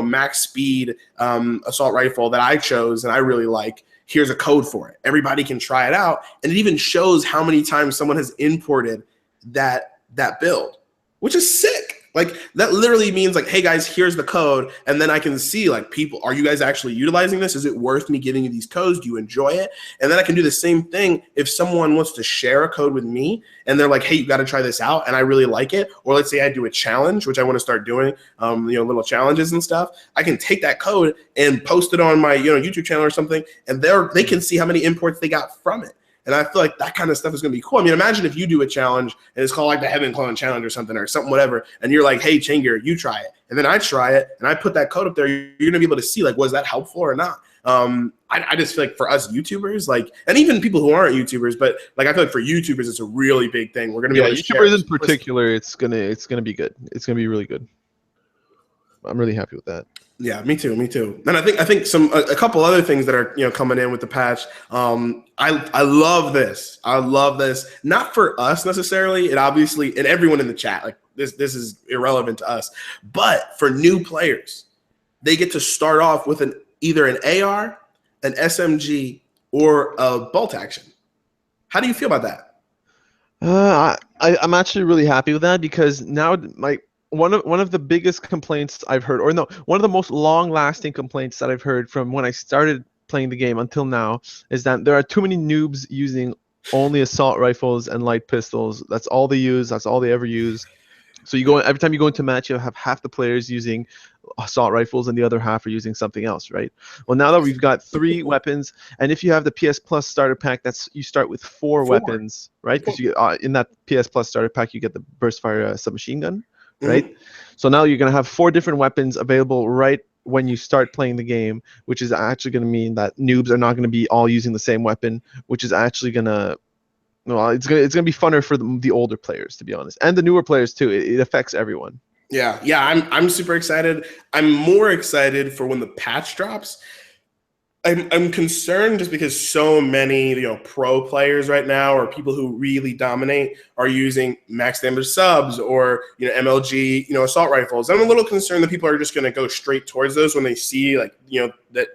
max speed assault rifle that I chose and I really like. Here's a code for it. Everybody can try it out, and it even shows how many times someone has imported that build, which is sick. Like that literally means like, hey guys, here's the code, and then I can see like people, are you guys actually utilizing this? Is it worth me giving you these codes? Do you enjoy it? And then I can do the same thing if someone wants to share a code with me and they're like, hey, you got to try this out, and I really like it. Or let's say I do a challenge, which I want to start doing, little challenges and stuff. I can take that code and post it on my YouTube channel or something, and they can see how many imports they got from it. And I feel like that kind of stuff is going to be cool. I mean, imagine if you do a challenge and it's called like the Heavenclone challenge or something whatever, and you're like, hey, Chengier, you try it. And then I try it and I put that code up there. You're going to be able to see like, was that helpful or not? I just feel like for us YouTubers, like, and even people who aren't YouTubers, but like, I feel like for YouTubers, it's a really big thing. We're going to be able to
YouTubers in particular, it's going to be good. It's going to be really good. I'm really happy with that.
Yeah, me too. And I think a couple other things that are coming in with the patch. I love this. Not for us necessarily. It obviously, and everyone in the chat, like this is irrelevant to us. But for new players, they get to start off with either an AR, an SMG, or a bolt action. How do you feel about that?
I'm actually really happy with that, because now one of the biggest complaints I've heard, or no, one of the most long-lasting complaints that I've heard from when I started playing the game until now, is that there are too many noobs using only assault rifles and light pistols. That's all they use. That's all they ever use. So every time you go into a match, you have half the players using assault rifles and the other half are using something else, right? Well, now that we've got 3 weapons, and if you have the PS Plus starter pack, you start with 4 weapons, right? Because in that PS Plus starter pack, you get the burst fire submachine gun, right? Mm-hmm. So now you're going to have 4 different weapons available right when you start playing the game, which is actually going to mean that noobs are not going to be all using the same weapon, which is actually going to it's gonna be funner for the older players, to be honest, and the newer players too. It affects everyone.
Yeah. I'm super excited. I'm more excited for when the patch drops. I'm concerned just because so many pro players right now, or people who really dominate, are using max damage subs or MLG assault rifles. I'm a little concerned that people are just going to go straight towards those when they see that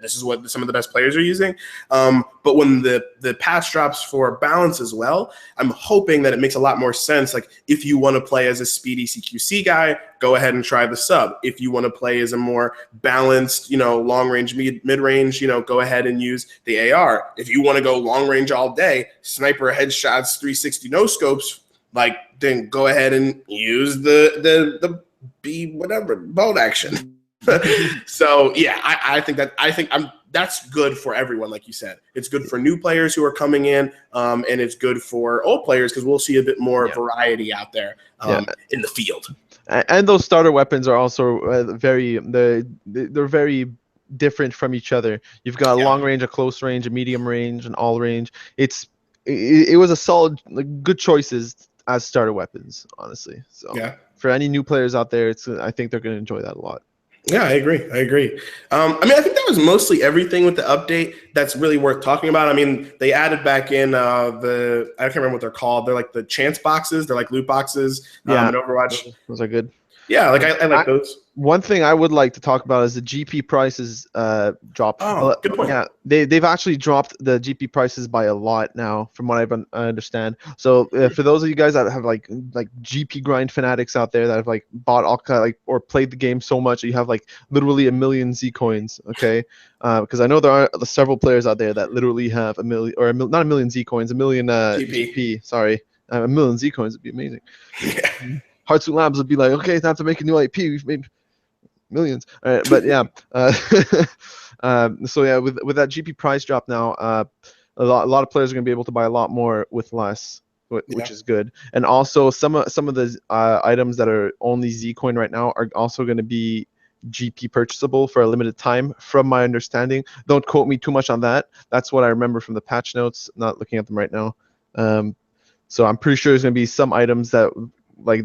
this is what some of the best players are using. But when the patch drops for balance as well, I'm hoping that it makes a lot more sense. Like if you want to play as a speedy CQC guy, go ahead and try the sub. If you want to play as a more balanced, long range, mid range, go ahead and use the AR. If you want to go long range all day, sniper headshots, 360 no scopes, then go ahead and use the bolt action. So yeah, I think that's good for everyone. Like you said, it's good for new players who are coming in, and it's good for old players because we'll see a bit more variety out there in the field.
And those starter weapons are also they're very different from each other. You've got a long range, a close range, a medium range, and all range. It was a solid, good choices as starter weapons, honestly. So for any new players out there, I think they're going to enjoy that a lot.
Yeah, I agree. I think that was mostly everything with the update that's really worth talking about. I mean, they added back in I can't remember what they're called. They're like the chance boxes. They're like loot boxes in Overwatch.
Those are good.
Yeah, like I like those.
One thing I would like to talk about is the GP prices dropped.
Oh, good point.
Yeah, they've actually dropped the GP prices by a lot now, from what I understand. So for those of you guys that have like GP grind fanatics out there that have like bought all or played the game so much that you have like literally a million Z coins, okay? Because I know there are several players out there that literally have not a million Z coins, a million GP. Sorry, a million Z coins would be amazing.
Yeah.
Heartsuit Labs would be like, okay, it's time to make a new IP. We've made millions. All right, but yeah. So yeah, with that GP price drop now, a lot of players are going to be able to buy a lot more with less, which is good. And also some of the items that are only Zcoin right now are also going to be GP purchasable for a limited time, from my understanding. Don't quote me too much on that. That's what I remember from the patch notes. Not looking at them right now. So I'm pretty sure there's going to be some items that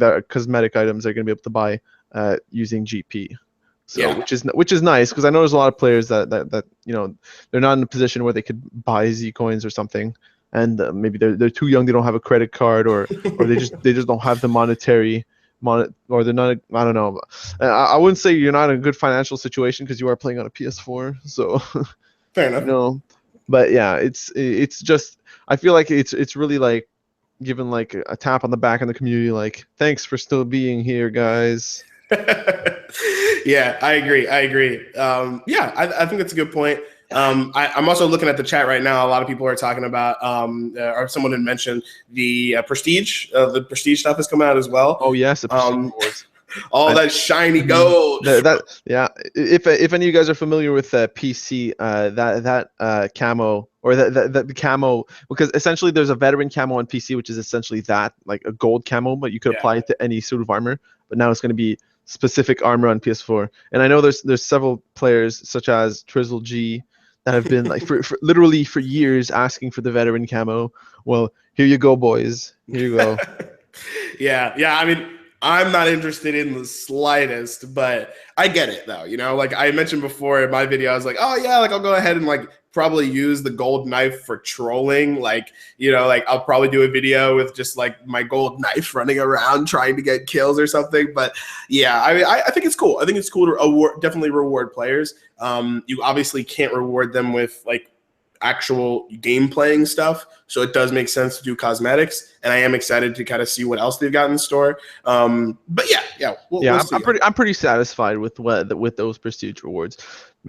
are cosmetic items they're going to be able to buy using GP. So which is nice, because I know there's a lot of players that they're not in a position where they could buy Z coins or something, and maybe they're too young, they don't have a credit card, or they just don't have the monetary or they're not. I don't know. I wouldn't say you're not in a good financial situation because you are playing on a PS4. So
Fair enough.
But yeah, it's just, I feel like it's really like giving like a tap on the back in the community, like, thanks for still being here, guys.
Yeah, I agree. Yeah, I think that's a good point. I'm also looking at the chat right now. A lot of people are talking about, or someone had mentioned the prestige. The prestige stuff is coming out as well.
Oh yes, the prestige awards.
All that shiny gold.
Yeah. If any of you guys are familiar with PC, that camo, or the camo, because essentially there's a veteran camo on PC, which is essentially that, like a gold camo, but you could apply it to any suit of armor. But now it's going to be specific armor on PS4. And I know there's several players such as Trizzle G that have been like for literally for years asking for the veteran camo. Well, here you go, boys. Here you go.
Yeah. I mean, I'm not interested in the slightest, but I get it though. Like I mentioned before in my video, I was like, oh yeah, like I'll go ahead and like probably use the gold knife for trolling. Like, like I'll probably do a video with just like my gold knife running around trying to get kills or something. But yeah, I think it's cool. I think it's cool to definitely reward players. You obviously can't reward them with like actual game playing stuff, so it does make sense to do cosmetics, and I am excited to kind of see what else they've got in store. But we'll see.
I'm pretty satisfied with those prestige rewards.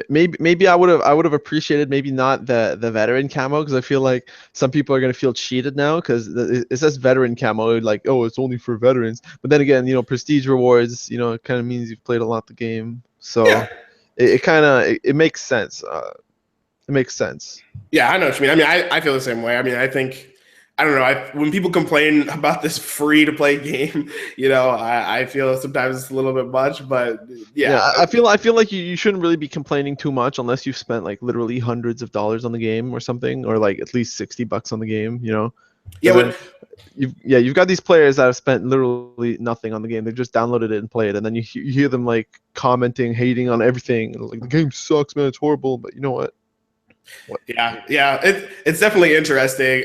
Maybe I would have appreciated maybe not the veteran camo, because I feel like some people are going to feel cheated now because it says veteran camo, like, oh, it's only for veterans. But then again, prestige rewards, it kind of means you've played a lot the game, so it kind of it makes sense. It makes sense.
Yeah, I know what you mean. I mean, I feel the same way. I mean, I don't know. When people complain about this free-to-play game, I feel sometimes it's a little bit much. But yeah,
I feel like you shouldn't really be complaining too much unless you've spent like literally hundreds of dollars on the game or something, or like at least $60 on the game.
Yeah,
you've got these players that have spent literally nothing on the game. They've just downloaded it and played, and then you hear them like commenting, hating on everything, like the game sucks, man, it's horrible. But you know what?
Yeah, it's definitely interesting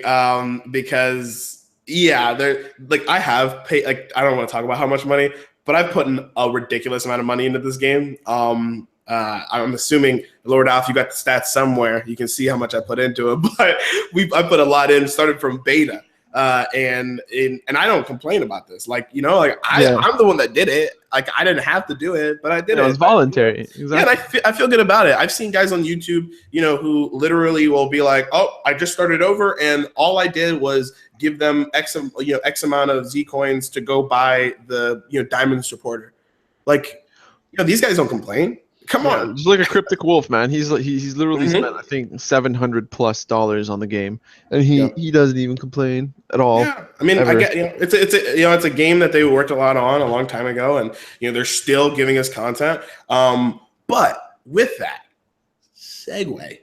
because they're like, I have paid, like, I don't want to talk about how much money, but I've put in a ridiculous amount of money into this game. I'm assuming, Lord Alf, you got the stats somewhere. You can see how much I put into it, but I put a lot in, started from beta. And I don't complain about this. Like, I'm the one that did it. Like, I didn't have to do it, but I did it.
It was voluntary. Exactly.
Yeah, and I feel good about it. I've seen guys on YouTube, who literally will be like, oh, I just started over, and all I did was give them X amount of Z coins to go buy the, diamond supporter. Like, these guys don't complain. Come on,
just like a cryptic wolf, man. He's literally spent, I think, $700+ on the game, and he doesn't even complain at all.
Yeah, I mean, ever. I get it's a game that they worked a lot on a long time ago, and they're still giving us content. But with that segue,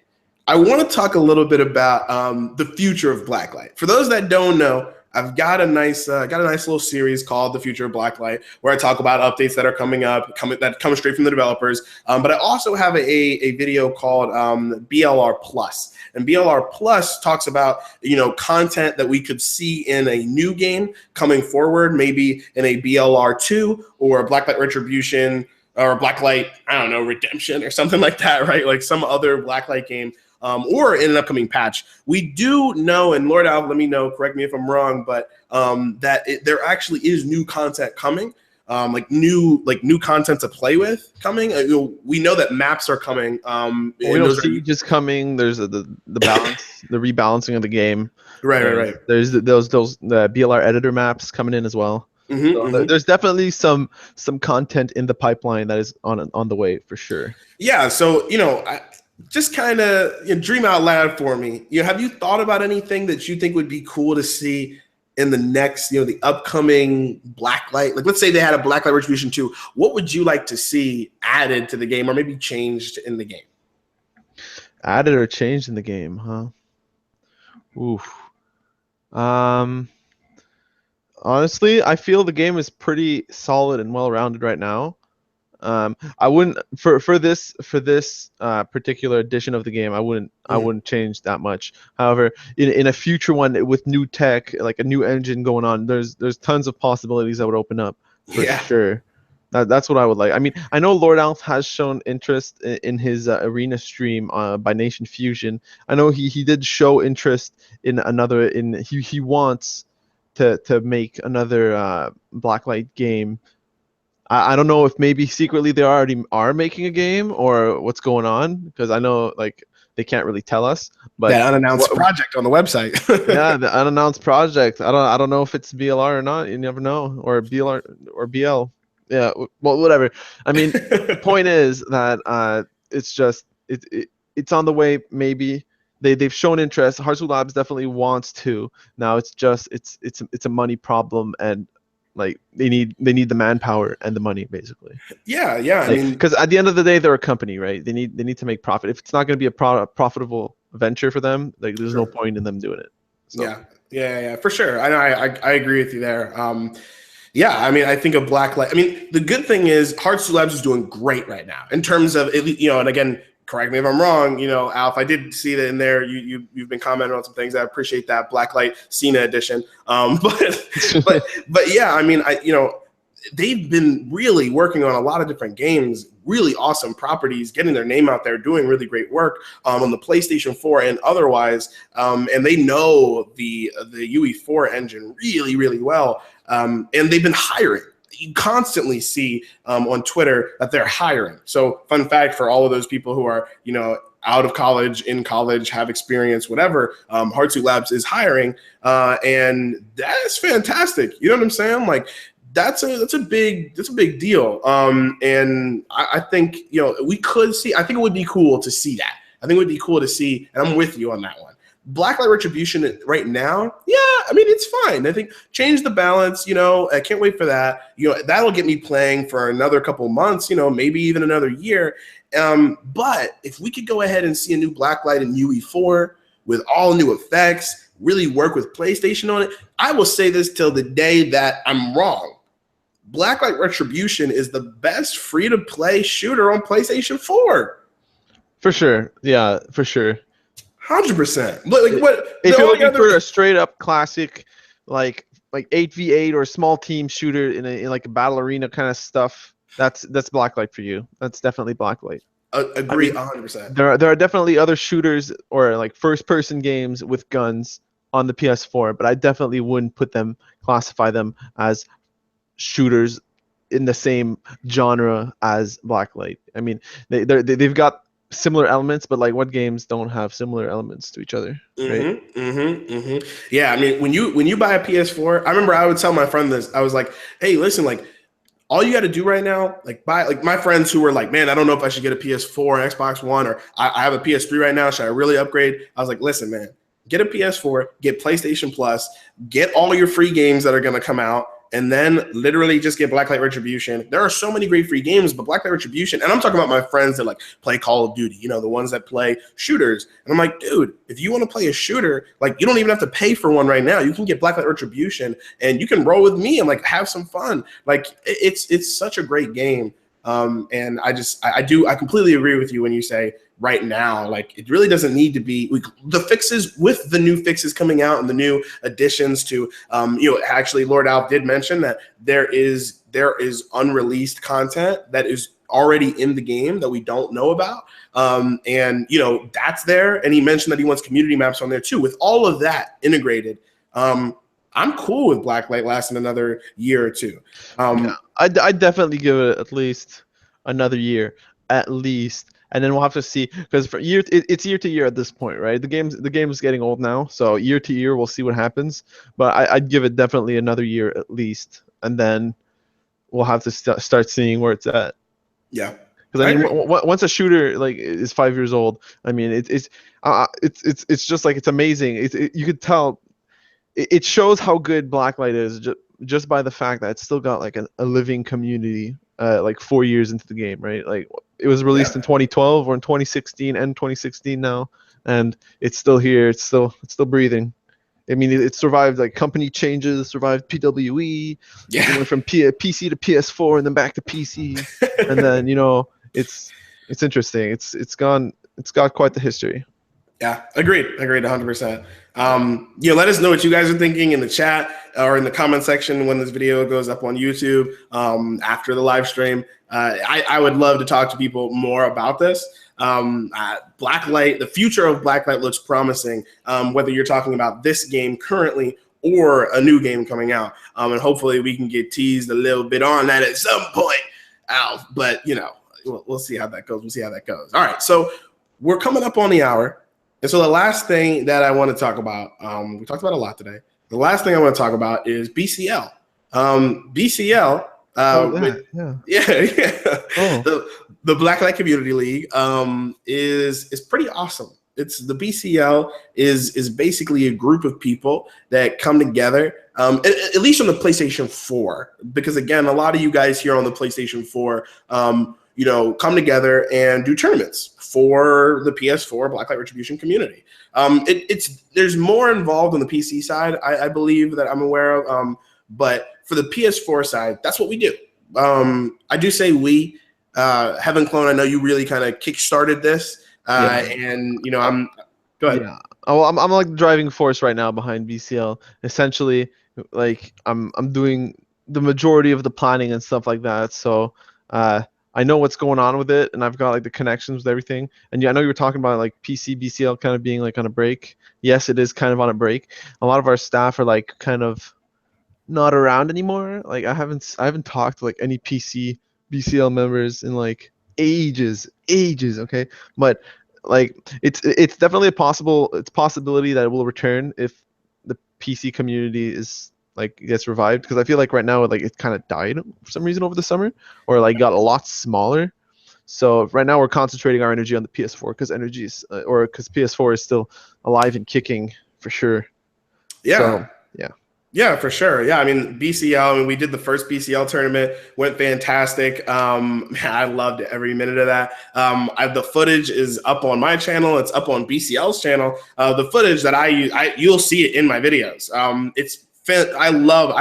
I want to talk a little bit about the future of Blacklight. For those that don't know, I've got a nice little series called The Future of Blacklight, where I talk about updates that are coming up, that come straight from the developers. But I also have a video called BLR Plus, and BLR Plus talks about content that we could see in a new game coming forward, maybe in a BLR 2 or Blacklight Retribution or Blacklight, I don't know, Redemption or something like that, right? Like some other Blacklight game. Or in an upcoming patch. We do know, and Lord Alv, let me know, correct me if I'm wrong, but there actually is new content coming, like new content to play with coming. We know that maps are coming.
We know Siege is coming. There's the balance, the rebalancing of the game.
Right.
There's the BLR editor maps coming in as well. So there's definitely some content in the pipeline that is on the way for sure.
Yeah. So just kind of dream out loud for me. Have you thought about anything that you think would be cool to see in the next, the upcoming Blacklight? Like, let's say they had a Blacklight Retribution 2. What would you like to see added to the game, or maybe changed in the game?
Added or changed in the game, huh? Oof. Honestly, I feel the game is pretty solid and well-rounded right now. I wouldn't for this particular edition of the game. I wouldn't change that much. However, in a future one with new tech, like a new engine going on, there's tons of possibilities that would open up for sure. That's what I would like. I mean, I know Lord Alf has shown interest in his arena stream by Nation Fusion. I know he did show interest in another. He wants to make another Blacklight game. I don't know if maybe secretly they already are making a game or what's going on, because I know like they can't really tell us. But
that unannounced project on the website.
Yeah, the unannounced project. I don't know if it's BLR or not. You never know, or BLR or BL. Yeah, well, whatever. I mean, the point is that it's just it's on the way. Maybe they've shown interest. Heartwood Labs definitely wants to. Now it's just it's a money problem, and like they need the manpower and the money basically.
Yeah. I mean,
because at the end of the day, they're a company, right? They need to make profit. If it's not going to be a profitable venture for them, like there's no point in them doing it. So.
Yeah, for sure. I agree with you there. Yeah, I mean, I think of Blacklight. I mean, the good thing is Heartwood Labs is doing great right now in terms of, and again, correct me if I'm wrong, Alf, I did see that in there. You've been commenting on some things. I appreciate that Blacklight Cena edition. But yeah, I mean, they've been really working on a lot of different games, really awesome properties, getting their name out there, doing really great work on the PlayStation 4 and otherwise. And they know the UE4 engine really, really well. And they've been hiring. You constantly see on Twitter that they're hiring. So fun fact for all of those people who are, out of college, in college, have experience, whatever, Heartwood Labs is hiring. And that's fantastic. You know what I'm saying? Like that's a big deal. And I think, we could see, I think it would be cool to see that. I think it would be cool to see, and I'm with you on that one. Blacklight Retribution right now, yeah, I mean, it's fine. I think change the balance, I can't wait for that. That'll get me playing for another couple months, maybe even another year. But if we could go ahead and see a new Blacklight in UE4 with all new effects, really work with PlayStation on it, I will say this till the day that I'm wrong. Blacklight Retribution is the best free-to-play shooter on PlayStation 4.
For sure. Yeah, for sure.
100%. Like what?
If you're looking for a straight up classic, like 8v8 or small team shooter in like a battle arena kind of stuff, that's Blacklight for you. That's definitely Blacklight.
Agree 100%.
There are definitely other shooters or like first person games with guns on the PS4, but I definitely wouldn't classify them as shooters in the same genre as Blacklight. I mean, they've got similar elements, but like what games don't have similar elements to each other, right?
Yeah, I mean, when you buy a PS4, I remember I would tell my friend this. I was like, hey, listen, like all you got to do right now, like buy, like my friends who were like, man, I don't know if I should get a PS4 or Xbox One, or I have a PS3 right now. Should I really upgrade? I was like, listen, man, get a PS4, get PlayStation Plus, get all your free games that are going to come out, and then literally just get Blacklight Retribution. There are so many great free games, but Blacklight Retribution, and I'm talking about my friends that like play Call of Duty, the ones that play shooters. And I'm like, dude, if you want to play a shooter, like you don't even have to pay for one right now. You can get Blacklight Retribution and you can roll with me and like have some fun. Like it's such a great game. And I completely agree with you when you say right now, like it really doesn't need to be the fixes with the new fixes coming out and the new additions to, actually Lord Alf did mention that there is unreleased content that is already in the game that we don't know about. And that's there. And he mentioned that he wants community maps on there too. With all of that integrated, I'm cool with Blacklight lasting another year or two.
Yeah, I'd definitely give it at least another year, at least, and then we'll have to see, because for it's year to year at this point, right? The game's getting old now, so year to year we'll see what happens. But I'd give it definitely another year at least, and then we'll have to start seeing where it's at.
Yeah,
because I mean, once a shooter like is 5 years old, I mean it's just like it's amazing. You could tell. It shows how good Blacklight is just by the fact that it's still got like a living community like 4 years into the game, right? Like it was released in 2012 or in 2016 and 2016 now, and it's still here. It's still breathing. I mean, it survived like company changes, survived PWE, it went from PC to PS4 and then back to PC, and then it's interesting. It's got quite the history.
Yeah, agreed 100%. Let us know what you guys are thinking in the chat or in the comment section when this video goes up on YouTube after the live stream. I would love to talk to people more about this. Blacklight, the future of Blacklight looks promising, whether you're talking about this game currently or a new game coming out. And hopefully we can get teased a little bit on that at some point, Alf. But, we'll see how that goes. All right, so we're coming up on the hour. And so the last thing that I want to talk about, we talked about a lot today. The last thing I want to talk about is BCL. BCL, the Blacklight Community League is pretty awesome. It's the BCL is basically a group of people that come together, at least on the PlayStation 4, because again, a lot of you guys here on the PlayStation 4, come together and do tournaments for the PS4 Blacklight Retribution community. There's more involved on the PC side, I believe, that I'm aware of. But for the PS4 side, that's what we do. I do say we, Heavenclone, I know you really kind of kickstarted this. And, I'm – go ahead.
Yeah. Oh, I'm like the driving force right now behind BCL. Essentially, like I'm doing the majority of the planning and stuff like that. So I know what's going on with it, and I've got like the connections with everything. And yeah, I know you were talking about like PC BCL kind of being like on a break. Yes, it is kind of on a break. A lot of our staff are like kind of not around anymore. Like I haven't talked to like any PC BCL members in like ages. Okay, but like it's definitely a possibility that it will return if the PC community is like gets revived, because I feel like right now like it kind of died for some reason over the summer, or like got a lot smaller. So right now we're concentrating our energy on the PS4 because PS4 is still alive and kicking for sure.
Yeah.
So,
yeah, for sure. Yeah, I mean, BCL, we did the first BCL tournament, went fantastic. I loved every minute of that. The footage is up on my channel. It's up on BCL's channel. The footage that I use, you'll see it in my videos. I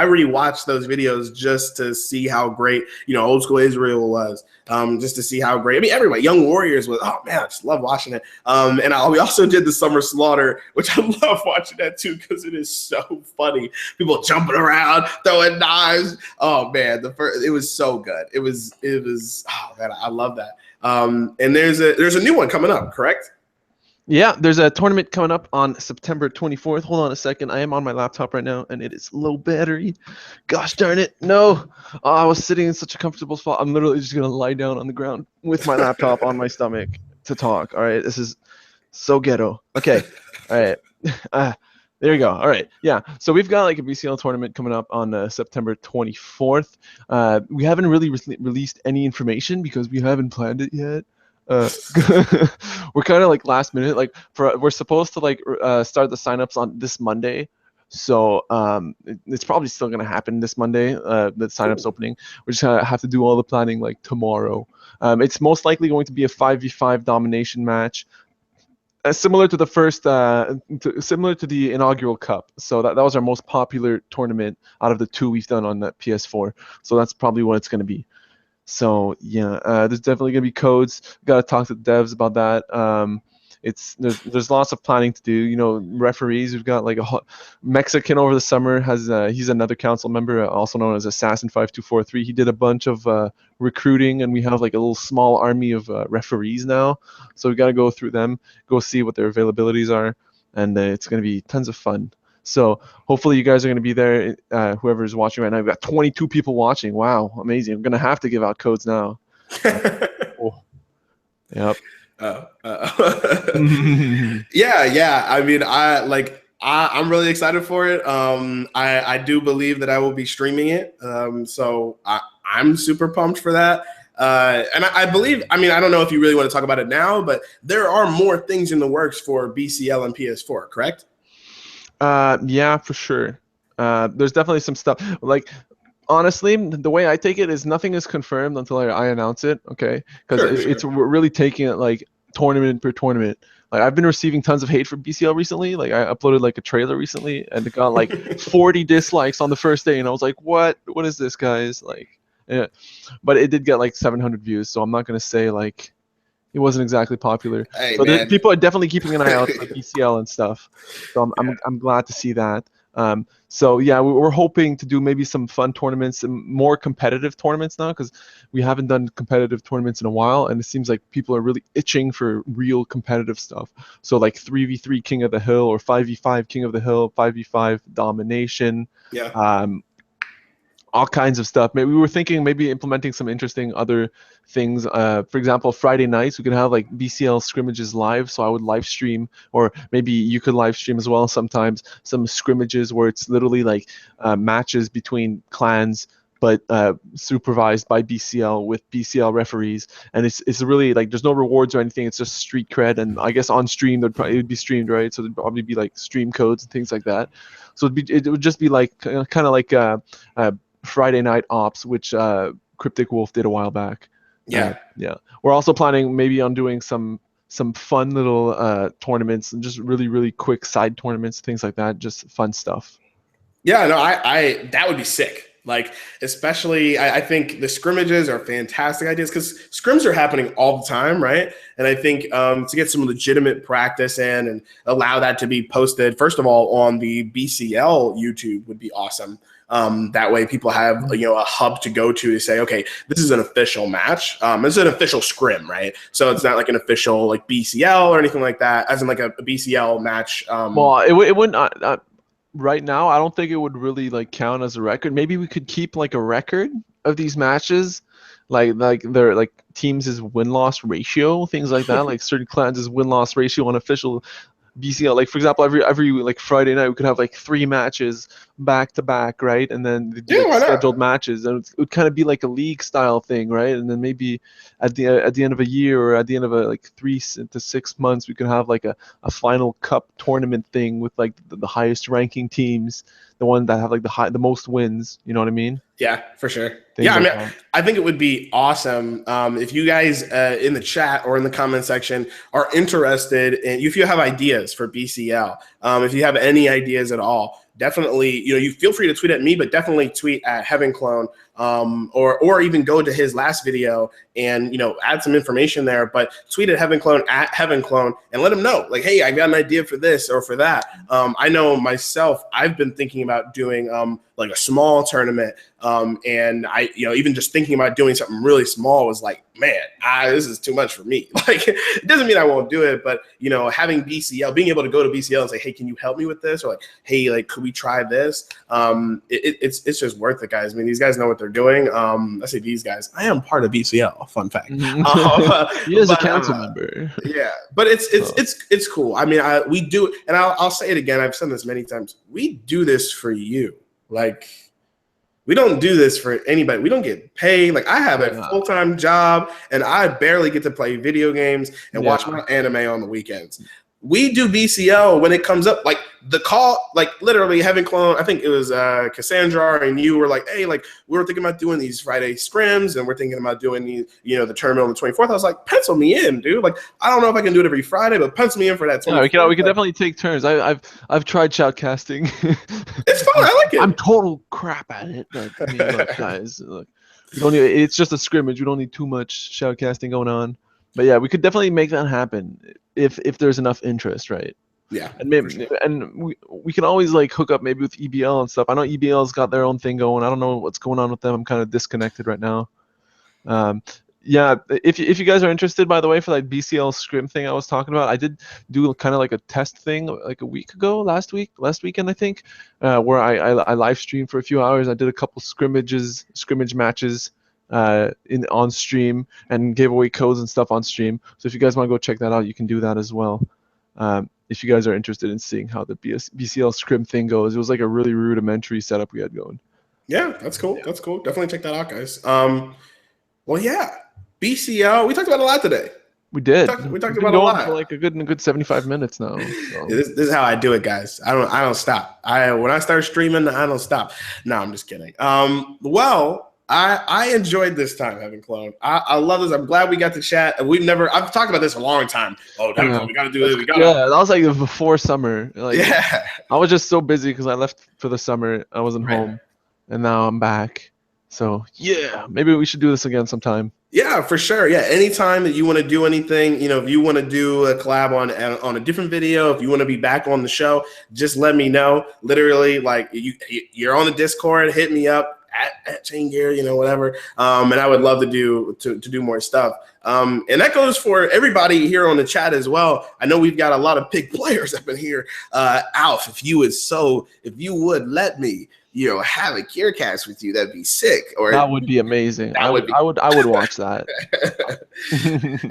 rewatched those videos just to see how great, Old School Israel was, just to see how great. I mean, everybody, Young Warriors was, oh man, I just love watching it. And we also did the Summer Slaughter, which I love watching that too, because it is so funny. People jumping around, throwing knives. Oh man, it was so good. It was, oh man, I love that. And there's a new one coming up, correct?
Yeah, there's a tournament coming up on September 24th. Hold on a second. I am on my laptop right now, and it is low battery. Gosh darn it. No. Oh, I was sitting in such a comfortable spot. I'm literally just going to lie down on the ground with my laptop on my stomach to talk. All right. This is so ghetto. Okay. All right. There you go. All right. Yeah. So we've got like a BCL tournament coming up on September 24th. We haven't really released any information because we haven't planned it yet. We're kind of like last minute. Like we're supposed to like start the signups on this Monday. So it's probably still going to happen this Monday. The signups opening. We're just going to have to do all the planning like tomorrow. It's most likely going to be a 5v5 domination match. Similar to the first, similar to the inaugural cup. So that was our most popular tournament out of the 2 we've done on that PS4. So that's probably what it's going to be. So yeah, there's definitely going to be codes. Got to talk to the devs about that. There's lots of planning to do. You know, referees. We've got like a Mexican over the summer has he's another council member, also known as Assassin 5243. He did a bunch of recruiting, and we have like a little small army of referees now. So we got to go through them, go see what their availabilities are, and it's going to be tons of fun. So hopefully you guys are going to be there. Whoever is watching right now, we've got 22 people watching. Wow, amazing! I'm going to have to give out codes now. Cool. Yep.
Yeah. I mean, I'm really excited for it. I do believe that I will be streaming it. So I'm super pumped for that. And I believe, I mean, I don't know if you really want to talk about it now, but there are more things in the works for BCL and PS4, correct?
Yeah, for sure. There's definitely some stuff. Like, honestly, the way I take it is nothing is confirmed until I announce it, okay? Because it's we're really taking it like tournament per tournament. Like, I've been receiving tons of hate from BCL recently. Like, I uploaded like a trailer recently, and it got like 40 dislikes on the first day, and I was like, what is this, guys? Like, yeah. But it did get like 700 views, so I'm not gonna say like it wasn't exactly popular.
Hey,
so
man.
people are definitely keeping an eye out for BCL and stuff. So I'm glad to see that. So yeah, we're hoping to do maybe some fun tournaments and more competitive tournaments now, because we haven't done competitive tournaments in a while, and it seems like people are really itching for real competitive stuff. So like 3v3 King of the Hill, or 5v5 King of the Hill, 5v5 Domination.
Yeah.
All kinds of stuff. Maybe we were thinking maybe implementing some interesting other things. For example, Friday nights we could have like BCL scrimmages live. So I would live stream, or maybe you could live stream as well sometimes, some scrimmages where it's literally like matches between clans, but supervised by BCL with BCL referees. And it's really like there's no rewards or anything. It's just street cred. And I guess on stream it would be streamed, right? So there'd probably be like stream codes and things like that. So it would just be like kind of like Friday Night Ops, which Cryptic Wolf did a while back.
Yeah.
Yeah. We're also planning maybe on doing some fun little tournaments, and just really, really quick side tournaments, things like that. Just fun stuff.
Yeah, no, I that would be sick. Like, especially, I think the scrimmages are fantastic ideas, because scrims are happening all the time, right? And I think to get some legitimate practice in and allow that to be posted, first of all, on the BCL YouTube would be awesome. That way people have, a hub to go to say, okay, this is an official match. It's an official scrim, right? So it's not like an official like BCL or anything like that, as in like a BCL match.
Well, it wouldn't. Right now, I don't think it would really like count as a record. Maybe we could keep like a record of these matches, like their like teams' win-loss ratio, things like that. Like certain clans' win-loss ratio on official BCL. Like, for example, every like Friday night we could have like 3 matches back to back, right? And then scheduled matches, and it would kind of be like a league style thing, right? And then maybe at the end of a year, or at the end of like 3 to 6 months, we could have like a final cup tournament thing with like the highest ranking teams, the one that have like the most wins. You know what I mean?
Yeah, for sure. Yeah, I mean, I think it would be awesome if you guys in the chat or in the comment section are interested in, if you have ideas for BCL, if you have any ideas at all, definitely, you feel free to tweet at me, but definitely tweet at Heavenclone, or even go to his last video and, add some information there, but tweet at Heavenclone and let him know, like, hey, I got an idea for this or for that. I know myself, I've been thinking about doing like a small tournament, and I, even just thinking about doing something really small was like, man, this is too much for me. Like, it doesn't mean I won't do it, but having BCL, being able to go to BCL and say, hey, can you help me with this? Or like, hey, like, could we try this? It's just worth it, guys. I mean, these guys know what they're doing. I say these guys. I am part of BCL. Fun fact.
He is a council member.
Yeah, but it's cool. I mean, we do, and I'll say it again. I've said this many times. We do this for you. Like, we don't do this for anybody. We don't get paid. Like, I have a full-time job, and I barely get to play video games and watch my anime on the weekends. We do BCL when it comes up. Like, the call, like literally Heavenclone, I think it was Cassandra and you were like, hey, like we were thinking about doing these Friday scrims and we're thinking about doing these, the tournament on the 24th. I was like, pencil me in, dude. Like, I don't know if I can do it every Friday, but pencil me in for that 24th.
Yeah, we could definitely take turns. I've tried shoutcasting.
It's fun. I like it.
I'm total crap at it. But I mean, look, guys, look, we don't need, it's just a scrimmage. We don't need too much shoutcasting going on. But yeah, we could definitely make that happen if there's enough interest, right?
Yeah,
and maybe
sure.
and we can always like hook up maybe with EBL and stuff. I know EBL's got their own thing going. I don't know what's going on with them. I'm kind of disconnected right now. Yeah, if you guys are interested, by the way, for that BCL scrim thing I was talking about, I did do kind of like a test thing like a week ago, last weekend I think, where I live streamed for a few hours. I did a couple scrimmage matches on stream and gave away codes and stuff on stream. So if you guys want to go check that out, you can do that as well. If you guys are interested in seeing how the BCL scrim thing goes, it was like a really rudimentary setup we had going.
Yeah, that's cool. That's cool. Definitely check that out, guys. Well, yeah, BCL. We talked about a lot today.
We did.
We talked about a lot
for like a good 75 minutes now. So.
This is how I do it, guys. I don't stop. When I start streaming, I don't stop. No, I'm just kidding. Well, I enjoyed this time, Heavenclone. I love this. I'm glad we got to chat. I've talked about this a long time. Oh, Heavenclone, we got to do this.
Yeah, that was like before summer. Like,
yeah.
I was just so busy because I left for the summer. I wasn't home, and now I'm back. So yeah, maybe we should do this again sometime.
Yeah, for sure. Yeah, anytime that you want to do anything, if you want to do a collab on a different video, if you want to be back on the show, just let me know. Literally, like you're on the Discord, hit me up at Chain Gear, whatever. And I would love to do more stuff. And that goes for everybody here on the chat as well. I know we've got a lot of big players up in here. Alf, if you would let me, have a GearCast with you, that'd be sick. Or
that would be amazing. I would watch that.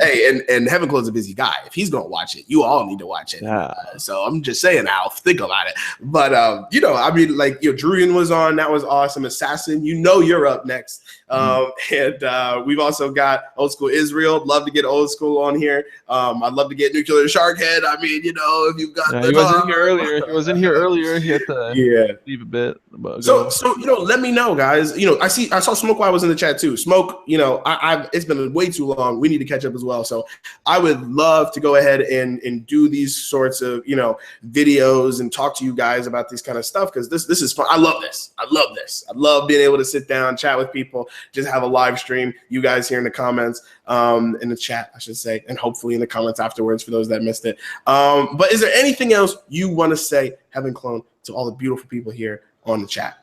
Hey, and Heavenclone's a busy guy. If he's gonna watch it, you all need to watch it.
Yeah.
So I'm just saying, Alf, think about it. But I mean, like Druian was on, that was awesome. Assassin, you're up next. And we've also got Old School Israel. Love to get Old School on here. I'd love to get Nuclear Sharkhead. I mean, if you've got
he was in here earlier. He was in here earlier. He had to leave a bit.
So let me know, guys. I saw Smoke while I was in the chat too. Smoke, it's been way too long. We need to catch up as well. So I would love to go ahead and do these sorts of videos and talk to you guys about this kind of stuff, because this is fun. I love this. I love being able to sit down, chat with people, just have a live stream. You guys here in the comments, in the chat, I should say, and hopefully in the comments afterwards for those that missed it. But is there anything else you want to say, Heavenclone, to all the beautiful people here on the chat?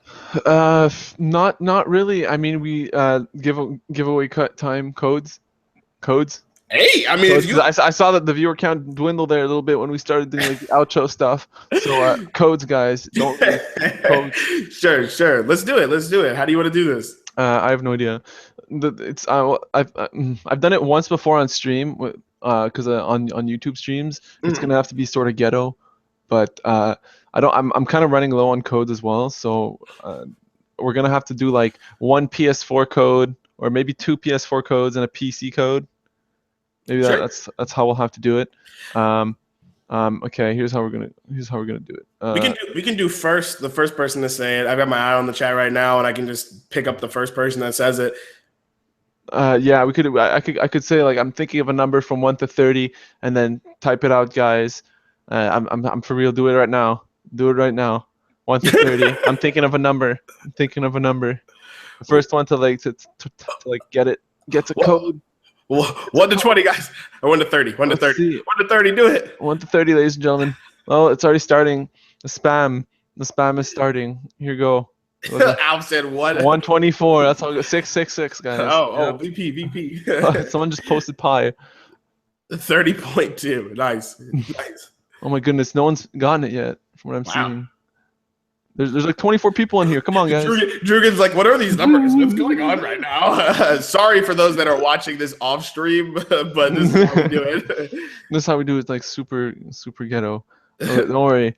Not really. I mean, we give away cut time codes.
Hey, I mean,
I saw that the viewer count dwindled there a little bit when we started doing like the outro stuff. So codes, guys, don't codes.
Sure. Let's do it. How do you want to do this?
I have no idea. I've done it once before on stream, because on YouTube streams it's gonna have to be sort of ghetto, but I'm kind of running low on codes as well, so we're gonna have to do like one PS4 code or maybe two PS4 codes and a PC code. Maybe
sure.
that's how we'll have to do it. Okay, here's how we're gonna do it.
We can do the first person to say it. I've got my eye on the chat right now, and I can just pick up the first person that says it.
Yeah, we could. I could say like I'm thinking of a number from 1 to 30, and then type it out, guys. I'm for real. Do it right now. 1 to 30. I'm thinking of a number. The first one to like get it gets a code.
1 to 20, guys, or 1 to 30. 1 to 30. 1 to 30. Do it.
1 to 30, ladies and gentlemen. Well, it's already starting. The spam is starting. Here you go.
Alf said what?
124. That's all. 666, guys.
Oh, VP.
Someone just posted pi.
30.2. Nice.
Oh my goodness, no one's gotten it yet, from what I'm seeing. There's like 24 people in here. Come on, guys.
Drugan's like, what are these numbers? What's going on right now? Sorry for those that are watching this off stream, but this is how we do it.
This is how we do it. Like super ghetto. Don't worry.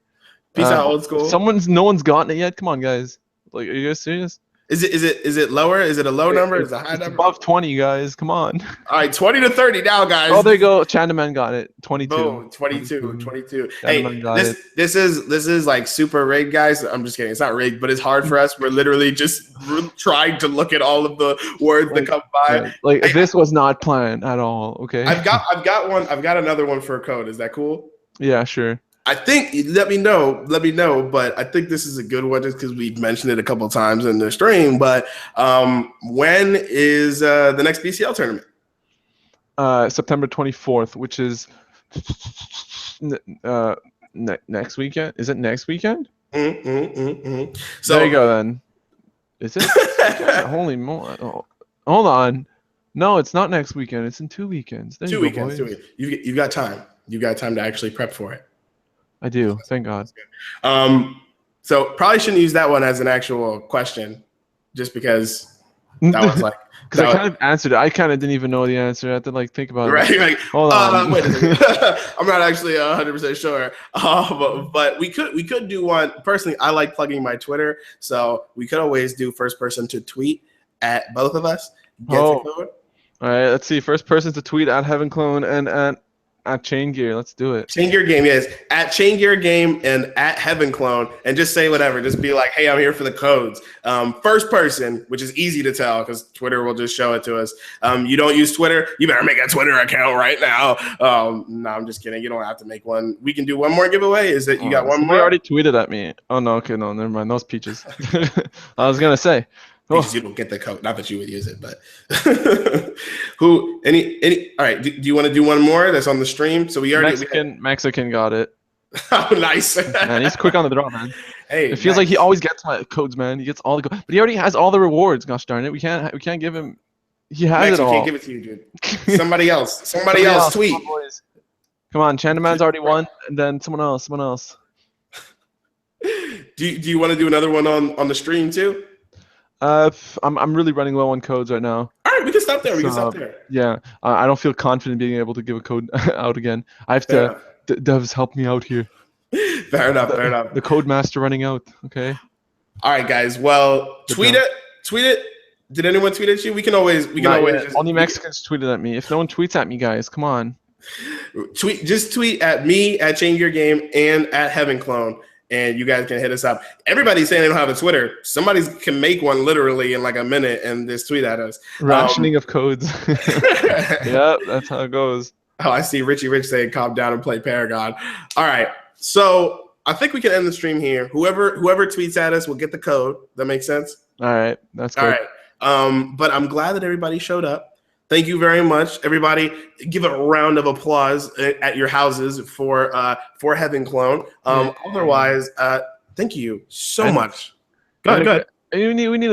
Peace out, Old School.
No one's gotten it yet. Come on, guys. Like, are you guys serious?
Is it lower? Is it a low number? Is it a high
it's
number?
above 20, guys. Come on.
All right, 20 to 30 now, guys.
Oh, there you go. Chandaman got it. 22.
Boom, 22. Hey,
Chandaman got it.
this is like super rigged, guys. I'm just kidding. It's not rigged, but it's hard for us. We're literally just trying to look at all of the words that come by.
Yeah, like this was not planned at all. Okay.
I've got one. I've got another one for a code. Is that cool?
Yeah, sure.
I think let me know, but I think this is a good one just because we've mentioned it a couple times in the stream. But when is the next BCL tournament?
September 24th, which is next weekend. Is it next weekend?
So
there you go then. Is it? Holy moly! Oh, hold on. No, it's not next weekend. It's in 2 weekends. There
2
you go,
weekends.
boys.
2 weekends. You've got time. You've got time to actually prep for it.
I do. Thank God.
So probably shouldn't use that one as an actual question, just because that was like.
Because I kind of answered it. I kind of didn't even know the answer. I had to like think about it.
Right. Like,
hold on.
Wait a second. I'm not actually 100% sure. But we could do one. Personally, I like plugging my Twitter, so we could always do first person to tweet at both of us.
All right. Let's see. First person to tweet at Heavenclone and at Chain Gear. Let's do it.
Chain Gear Game, yes. At Chain Gear Game and at Heavenclone, and just say whatever. Just be like, hey, I'm here for the codes. First person, which is easy to tell because Twitter will just show it to us. You don't use Twitter, you better make a Twitter account right now. No, I'm just kidding. You don't have to make one. We can do one more giveaway. Is that you got one more?
They already tweeted at me. Oh no, okay, no, never mind. Those peaches. I was gonna say.
Because you don't get the code. Not that you would use it, but any all right, do you want to do one more that's on the stream? So we already
Mexican got it.
Oh, nice.
Man, he's quick on the draw, man.
Hey,
it feels like he always gets my codes, man. He gets all the but he already has all the rewards, gosh darn it. We can't give him he has it all.
We can't give it to you, dude. Somebody else. Somebody else tweet.
Come on, Chandaman's already won, and then someone else.
Do you want to do another one on the stream too?
I'm really running low on codes right now.
All right, we can stop there.
Yeah, I don't feel confident being able to give a code out again. I have to. Devs, help me out here.
Fair enough.
The code master running out. Okay.
All right, guys. Well, tweet it. Did anyone tweet at you? We can always.
Only Mexicans tweeted at me. If no one tweets at me, guys, come on.
Just tweet at me at Chain Gear Game and at Heavenclone. And you guys can hit us up. Everybody's saying they don't have a Twitter. Somebody can make one literally in like a minute and just tweet at us.
Rationing of codes. Yep, that's how it goes.
Oh, I see Richie Rich saying calm down and play Paragon. All right. So I think we can end the stream here. Whoever tweets at us will get the code. That makes sense?
All right. That's good.
All right. But I'm glad that everybody showed up. Thank you very much, everybody. Give a round of applause at your houses for Heavenclone. Otherwise, thank you so much. Go ahead.
We need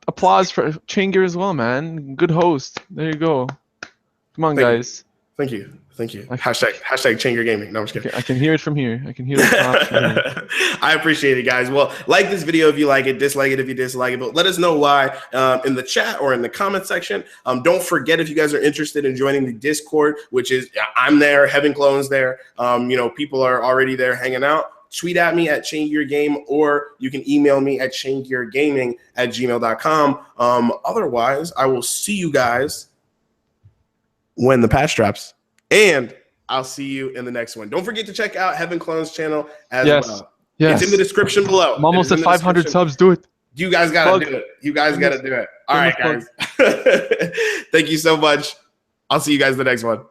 applause for Chain Gear as well, man. Good host. There you go. Come on, guys.
Thank you. Hashtag Chain Gear Gaming. No, I'm just kidding.
I can hear it from here. I can hear it from here.
I appreciate it, guys. Well, like this video if you like it, dislike it if you dislike it, but let us know why in the chat or in the comment section. Don't forget, if you guys are interested in joining the Discord, which is I'm there, Heavenclone's there. People are already there hanging out. Tweet at me at Chain Gear Game, or you can email me at chaingeargaming@gmail.com. Otherwise, I will see you guys when the patch drops, and I'll see you in the next one. Don't forget to check out Heavenclone's channel as well.
Yes.
It's in the description below.
I'm almost at 500 subs. Do it.
You guys got to do it. All right, guys. Thank you so much. I'll see you guys in the next one.